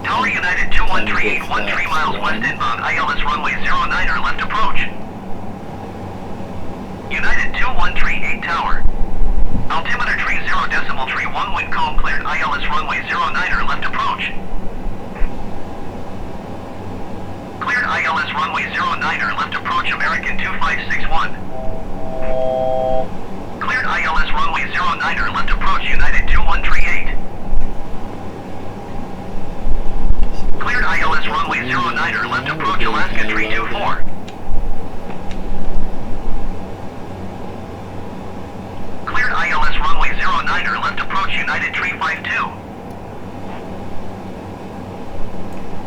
Tower United 213813 miles west inbound, ILS runway 09er left approach. United 2138 Tower. Altimeter 30.31, wind calm cleared, ILS runway 09er left approach. Cleared ILS runway 09er left approach, American 2561. Cleared ILS runway 09er left approach, United 2138. 09er, left Now we're approach getting Alaska kinda low 324. there. Cleared ILS runway 09er, left approach United 352.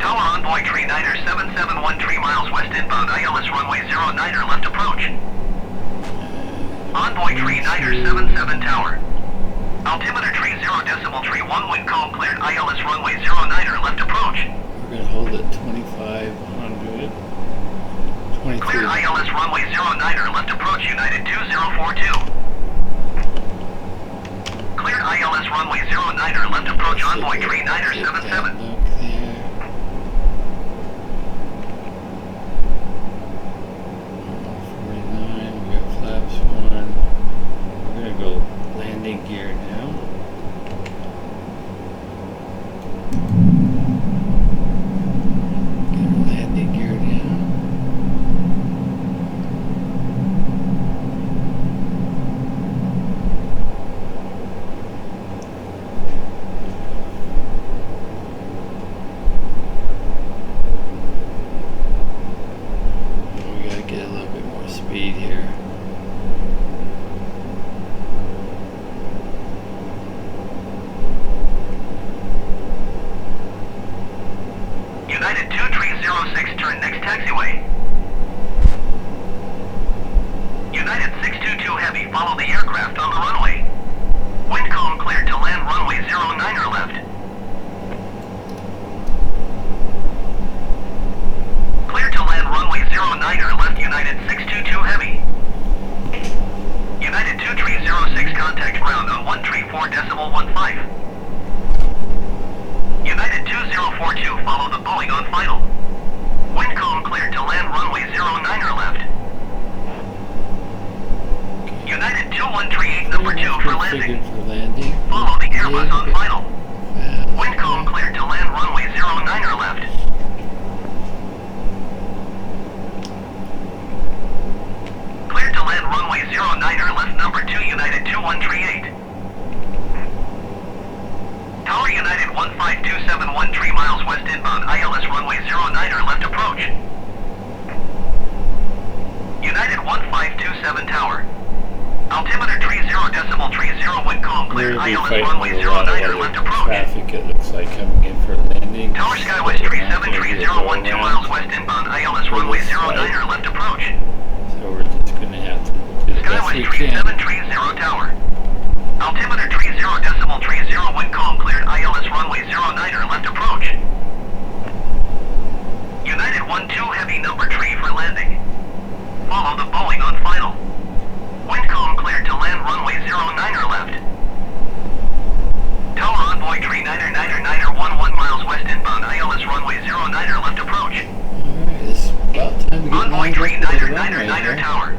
Tower Envoy Tree Niner 771 3 miles west inbound, ILS runway 09er, left approach. Envoy Tree Niner 77 Tower. Altimeter tree 0.31, wind calm cleared, ILS runway 09er, left approach. We're going to hold at 2,500. 23. Cleared ILS runway 09er, left approach United 2042. Cleared ILS runway 09er, left approach Envoy Tree Niner 77. Look there. 49, we got flaps 1. We're going to go landing gear now. Get our landing gear down. We gotta get a little bit more speed here. United 2306, turn next taxiway. United 622 Heavy, follow the aircraft on the runway. Wind calm cleared to land runway 09er left. Cleared to land runway 09er left, United 622 Heavy. United 2306, contact ground on 134.15. United 2042, follow the Boeing on final. Wind calm cleared to land runway 09er left. United 2138, number 2 for landing. For landing. Follow the Airbus on final. Fast. Wind calm cleared to land runway 09er left. Cleared to land runway 09er left, number 2 United 2138. Tower United 15271, 3 miles west inbound, ILS runway 09er, left approach. United 1527 Tower. Altimeter 30.30, wind calm cleared, We're ILS fighting runway with a lot of 09er, other left approach. traffic, it looks like, coming in for landing. Tower Skywest 3730, 2 miles west inbound, ILS runway 09er, left approach. So we're just going to have to do the best Skywest we can. 3730 Tower. Altimeter 30.30, wind calm cleared, ILS runway 09er, left approach. United 12 Heavy, number 3 for landing. Follow the Boeing on final. Wind calm cleared to land runway 09er left. Tower Envoy Tree 999er 11 miles west inbound, ILS runway 09er, left approach. Alright, it's about time to get Envoy lined Tree up for the runway 999er here. Tower.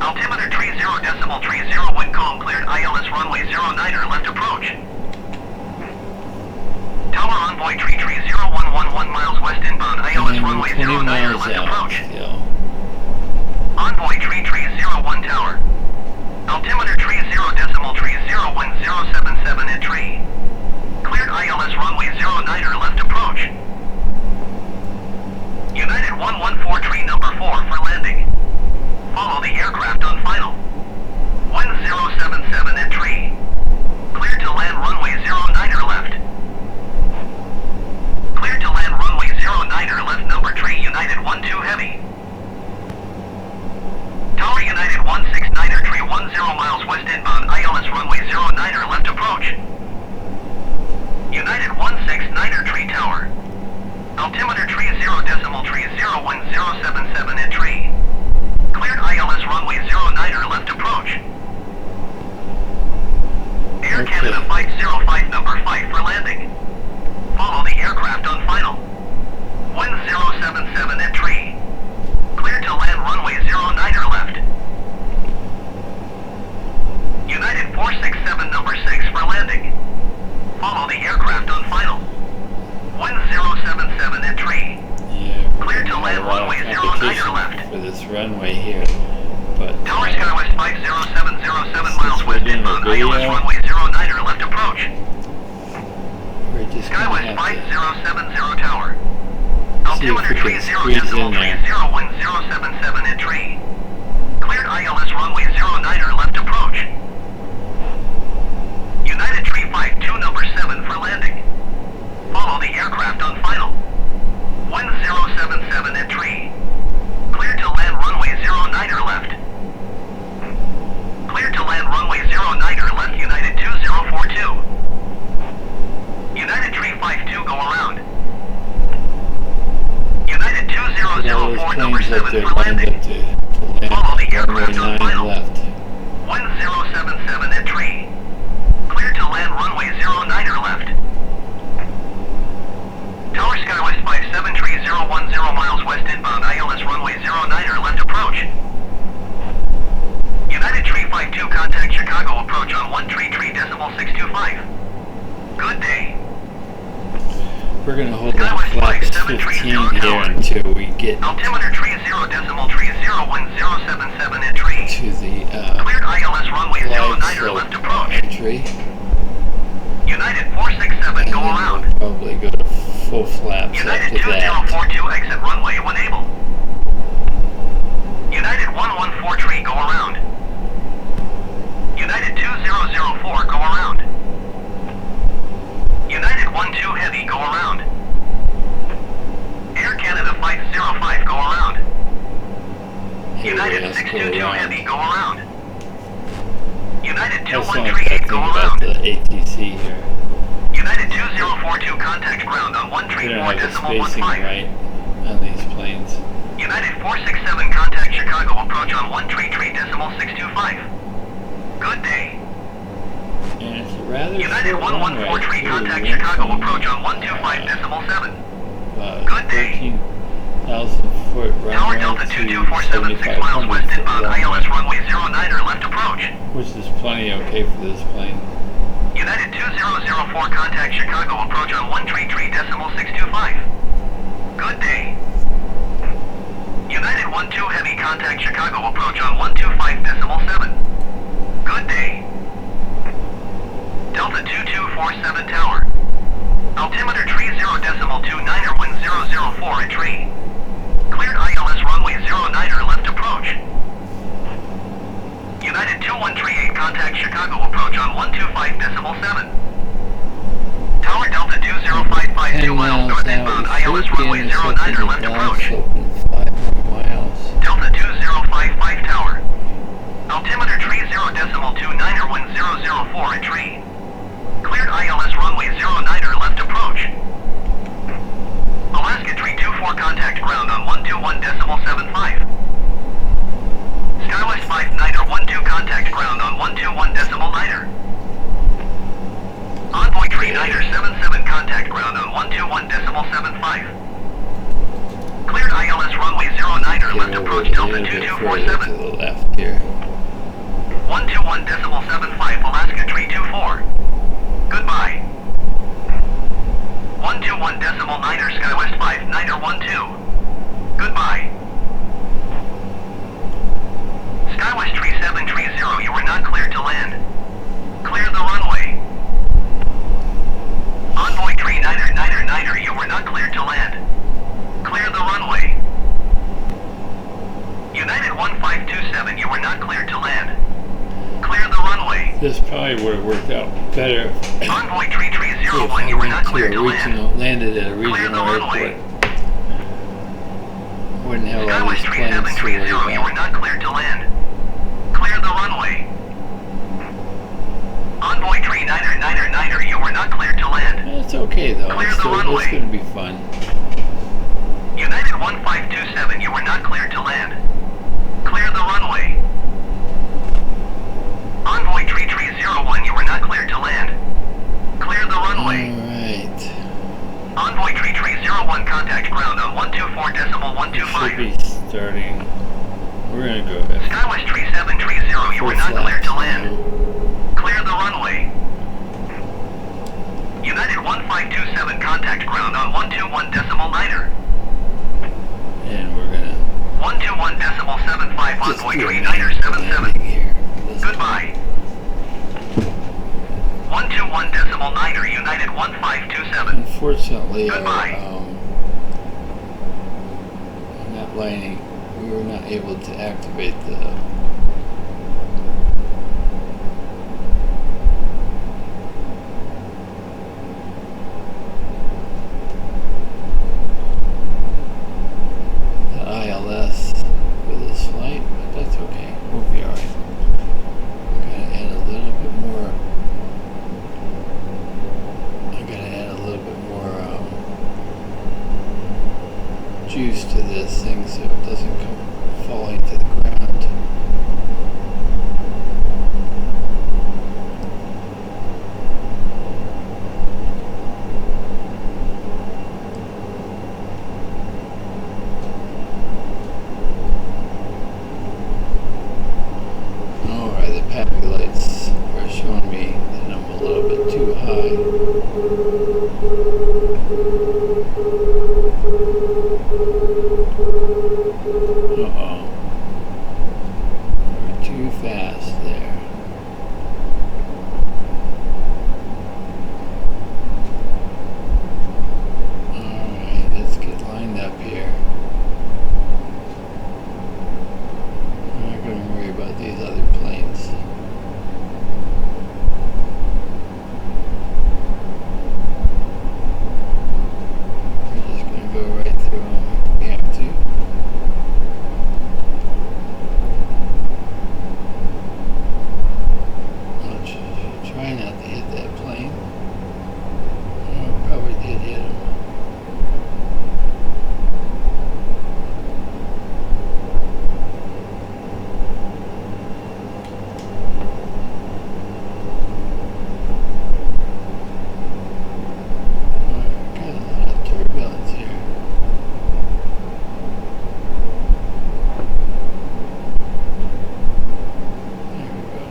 Altimeter 30.30, wind calm cleared, ILS runway 09er, left approach. Tower Envoy Tree 30111 miles west inbound, ILS And runway 20 09er, miles left out approach. still. Envoy Tree 301 Tower. Altimeter 30.30, wind 077 at tree. Cleared ILS runway 09er, left approach. United 114 number 4 for landing. Follow the aircraft on final. Wind 077 at tree. Cleared to land runway 09er left. Cleared to land runway 09er left, number 3 United 12 Heavy. Tower United 169er tree 10 miles west inbound, ILS runway 09er, left approach. United 169er tree tower. Altimeter 30.30, wind 077 at tree. Cleared ILS runway 09er, left approach. Air Okay. Canada 505 number 5 for landing. Follow the aircraft on final. Wind 077 at tree. Cleared to land runway 09er left. United 467 number 6 for landing. Follow the aircraft on final. Wind 077 at tree. Yeah, Clear to we're land gonna have a lot runway of 09er competition left. for this runway here. But Tower Skywest 50707 miles we're west doing a inbound, video, ILS runway 09er, left approach. we're just gonna Skywest have 5070 Tower. see if we Altimeter can squeeze in there. 301077 entry. Cleared ILS runway 09er left approach. United Tree 52 number 7 for landing. Follow the aircraft on final. 1077 entry. Cleared to land runway 09er left. Cleared to land runway 09er left United 2042. United Tree 52 go around. United All those 2004 number planes up 7 there for lined landing. up to land Follow the runway aircraft on 9 final. left. 1077 entry. Cleared to land runway 09er left. Tower Skywest 57310 miles west inbound ILS runway 09er left approach. United Tree 52 contact Chicago approach on 133.625. Good day. We're gonna hold on Skywest flaps 573 15 Tower here Tower. until we get Altimeter tree 0.30 entry. to the Cleared ILS runway flag 09er slope left approach. entry. United 467 And go then around. we'll probably go to full flaps United after that. 2042 exit runway when able. United 1143 go around. United 2004 go around. United 12 heavy go around. Air Canada 505 go around. United Let's go 622 around. heavy go around. United That's the only 2138 bad go thing about around. the ATC here. United 2042 contact ground on We don't have the 134.15. spacing right on these planes. United 467 contact Chicago approach on 133.625. Good day. And it's a rather United short runway, 1143 too. contact We went Chicago from, approach on 125.7. Good day. 13,000 foot Tower runway Delta to 2247 6 miles 7,500 west foot inbound runway, ILS runway 09er left approach. which is plenty okay for this plane. United 2004 contact Chicago approach on 133.625. Good day. United 12 heavy contact Chicago approach on 125.7. Good day. Delta 2247 tower. Altimeter tree 0.29er wind 004 entry. Cleared ILS runway 09er left approach. United 2138 contact Chicago approach on 125.7. Tower Delta 20552 10 miles miles north now, inbound we ILS should be runway in the 09er left second approach. open 5 more miles. Delta 2055 tower. Altimeter tree 0.29er wind 004 entry. Cleared ILS runway 09er left approach. Alaska tree 24 contact ground on 121.75. Skywest 59er 12 contact ground on 121.9er. Envoy tree 9er 77 contact ground on 121.75. Cleared ILS runway 09er left approach Delta 2247. To the left here. 121.75 Alaska tree 24. Goodbye. 121.9er Skywest 59er 12. Goodbye. Skywest tree 730, you are not cleared to land. Clear the runway. Envoy tree 9er, you are not cleared to land. Clear the runway. United 1527, you are not cleared to land. Clear the runway. This probably would have worked out better Envoy tree if 01, I you are went not to cleared to land. landed at a Clear the regional runway. airport. Wouldn't have all Skywest these tree planes to worry 730, you are about. not cleared to land. Clear the runway. Envoy tree 9er, you are not cleared to land. It's okay though. Clear It's the still runway. it's gonna be fun. United 1527, you are not cleared to land. Clear the runway. Envoy tree 01, you are not cleared to land. Clear the runway. Alright. Envoy tree 01 contact ground on We should 124.125. be starting. We're gonna go ahead. Skywest tree 730, you are not cleared to land. Clear the runway. United 1527 contact ground on 121.9er. And we're gonna 121.75 just Envoy do tree a 977. landing here. Goodbye. 121.9er United 1527. Unfortunately, Goodbye. lining, we were not able to activate the ILS for this flight, but that's okay. We'll be alright. Gotta add a little bit more. I gotta add a little bit more juice to this thing so it doesn't come falling to the ground. Alright, the PAPI lights are showing me that I'm a little bit too high. Uh-oh. We're too fast there. Alright, let's get lined up here. I'm not going to worry about these other planes. We're just going to go right through them if we have to. Try not to hit that plane. Oh, probably did hit him. Got a lot of turbulence here. There we go.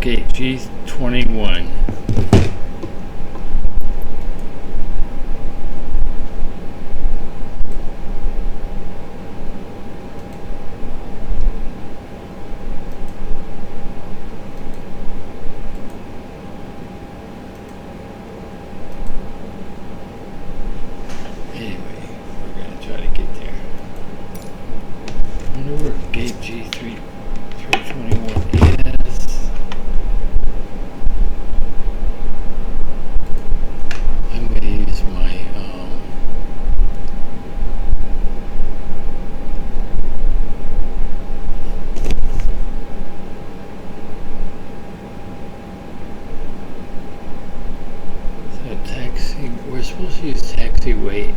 gate G21. Anyway, we're gonna try to get there. I wonder where gate G321 is. I'm going to use my so taxi. We're supposed to use taxiway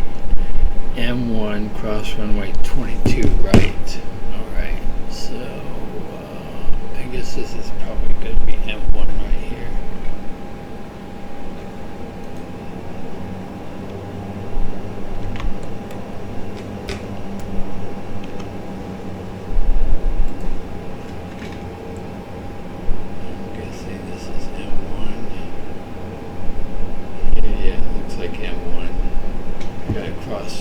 M1 cross runway 22, right? All right. So I guess this is probably going to be M1 right here. Yeah, looks like M1. I gotta cross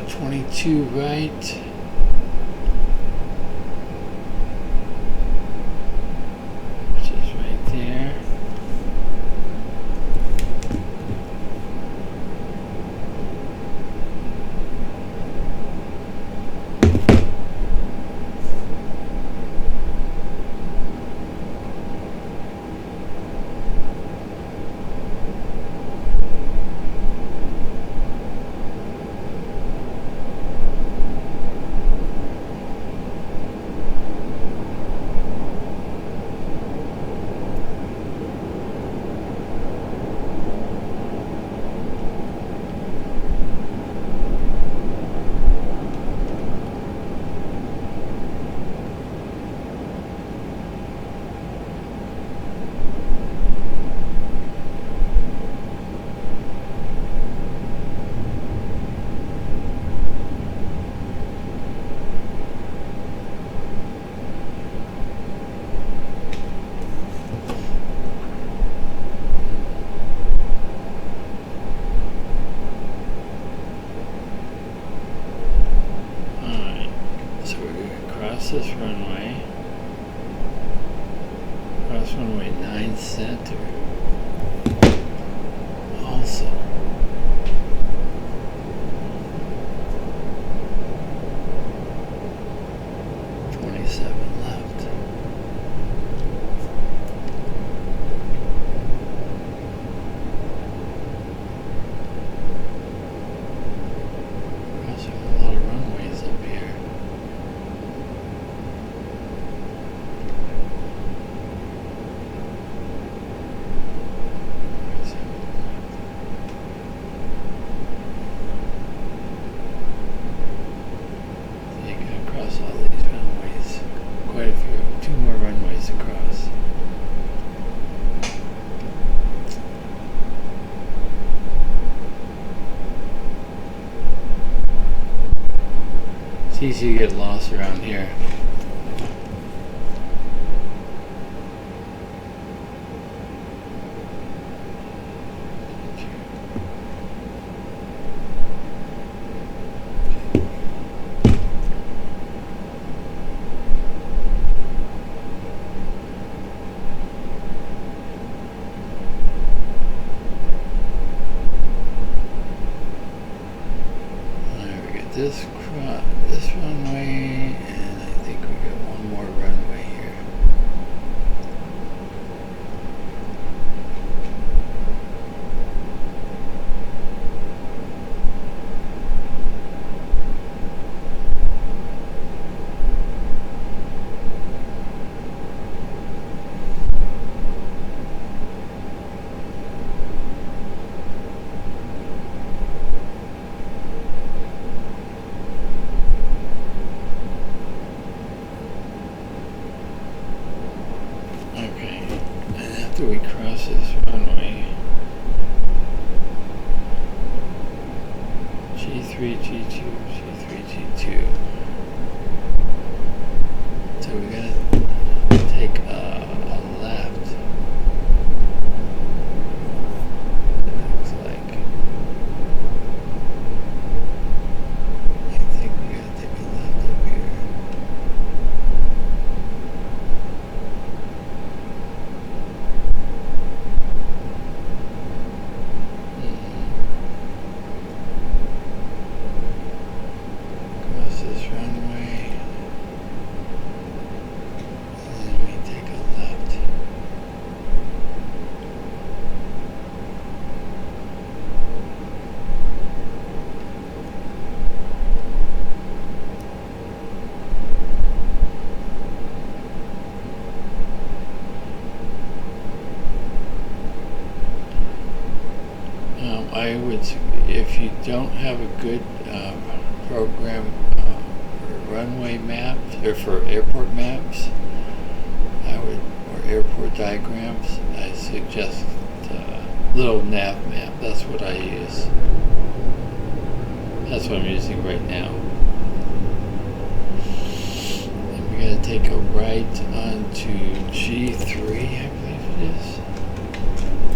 22 right. Which is right there. This runway, cross runway 9 center, also 27 left. Crossing a lot of runways up here. Across all these runways, quite a few, 2 more runways across. It's easy to get lost around here. This runway, and I think we got one more runway here. After we cross this runway, G3, G2, G3, G2. So we gotta take a left. I would, if you don't have a good program for runway maps or for airport maps, or airport diagrams, I suggest little nav map. That's what I use. That's what I'm using right now. And we're going to take a right onto G3, I believe it is.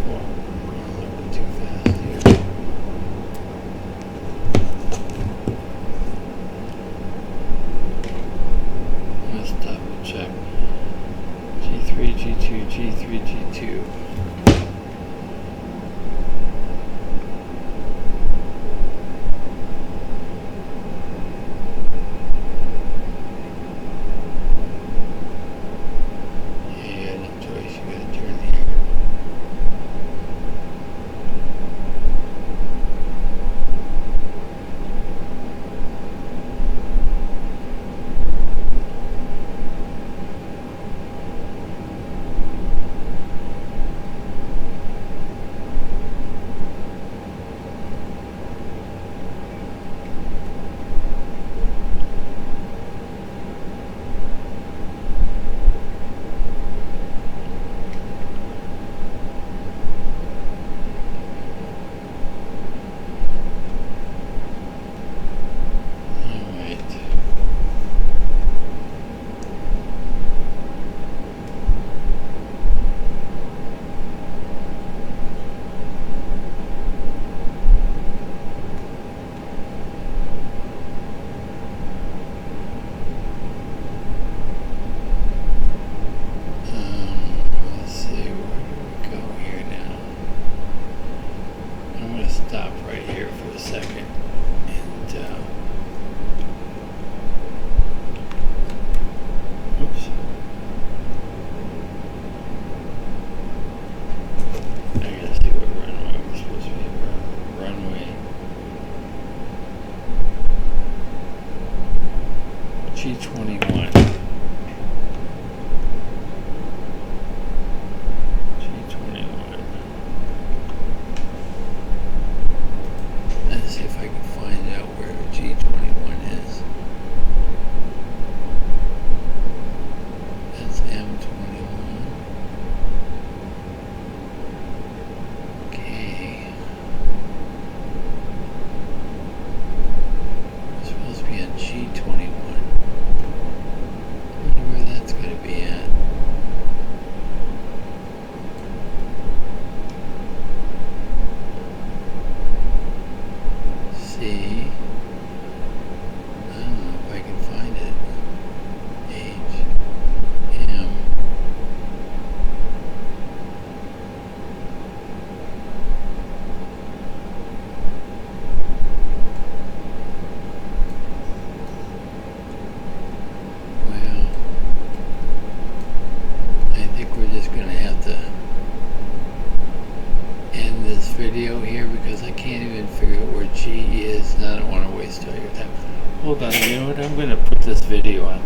Oh, I'm going a little bit too fast here. Let's double check. G3, G2, G3, G2. G21. G21. Let's see if I can find out where G21 is. That's M21. Okay. It's supposed to be on G21. Where that's going to be at. C. I don't know if I can find it. H. M. Well, I think we're just going to have to end this video here because I can't even figure out where G is and I don't want to waste all your time. Hold on, you know what? I'm going to put this video on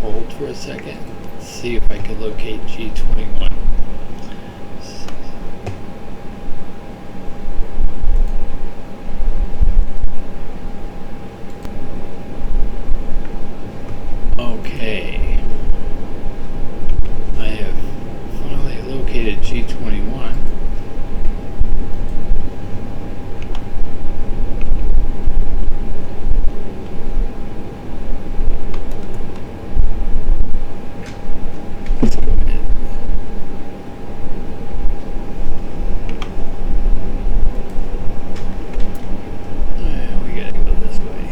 hold for a second and see if I can locate G21. Okay. I have finally located G21. Let's go ahead. We gotta go this way.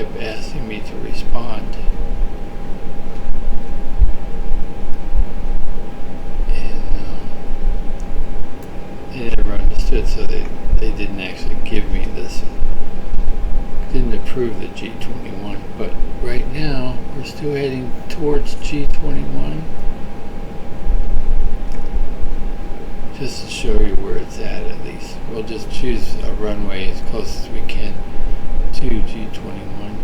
kept asking me to respond. And they never understood, so they didn't actually give me this. Didn't approve the G21, but right now we're still heading towards G21. Just to show you where it's at least. We'll just choose a runway as close as we can to G21.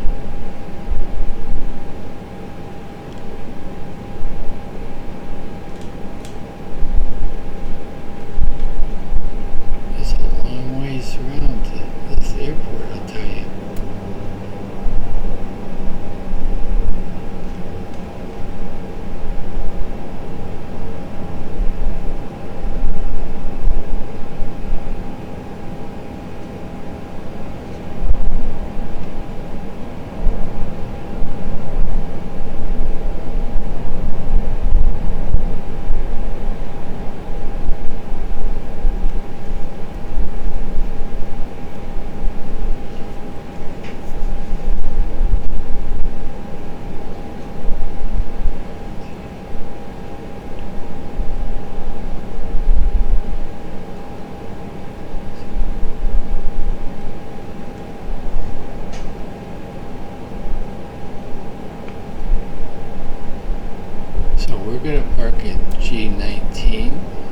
It's a long ways around to this airport, I'll tell you. We're going to park in G19.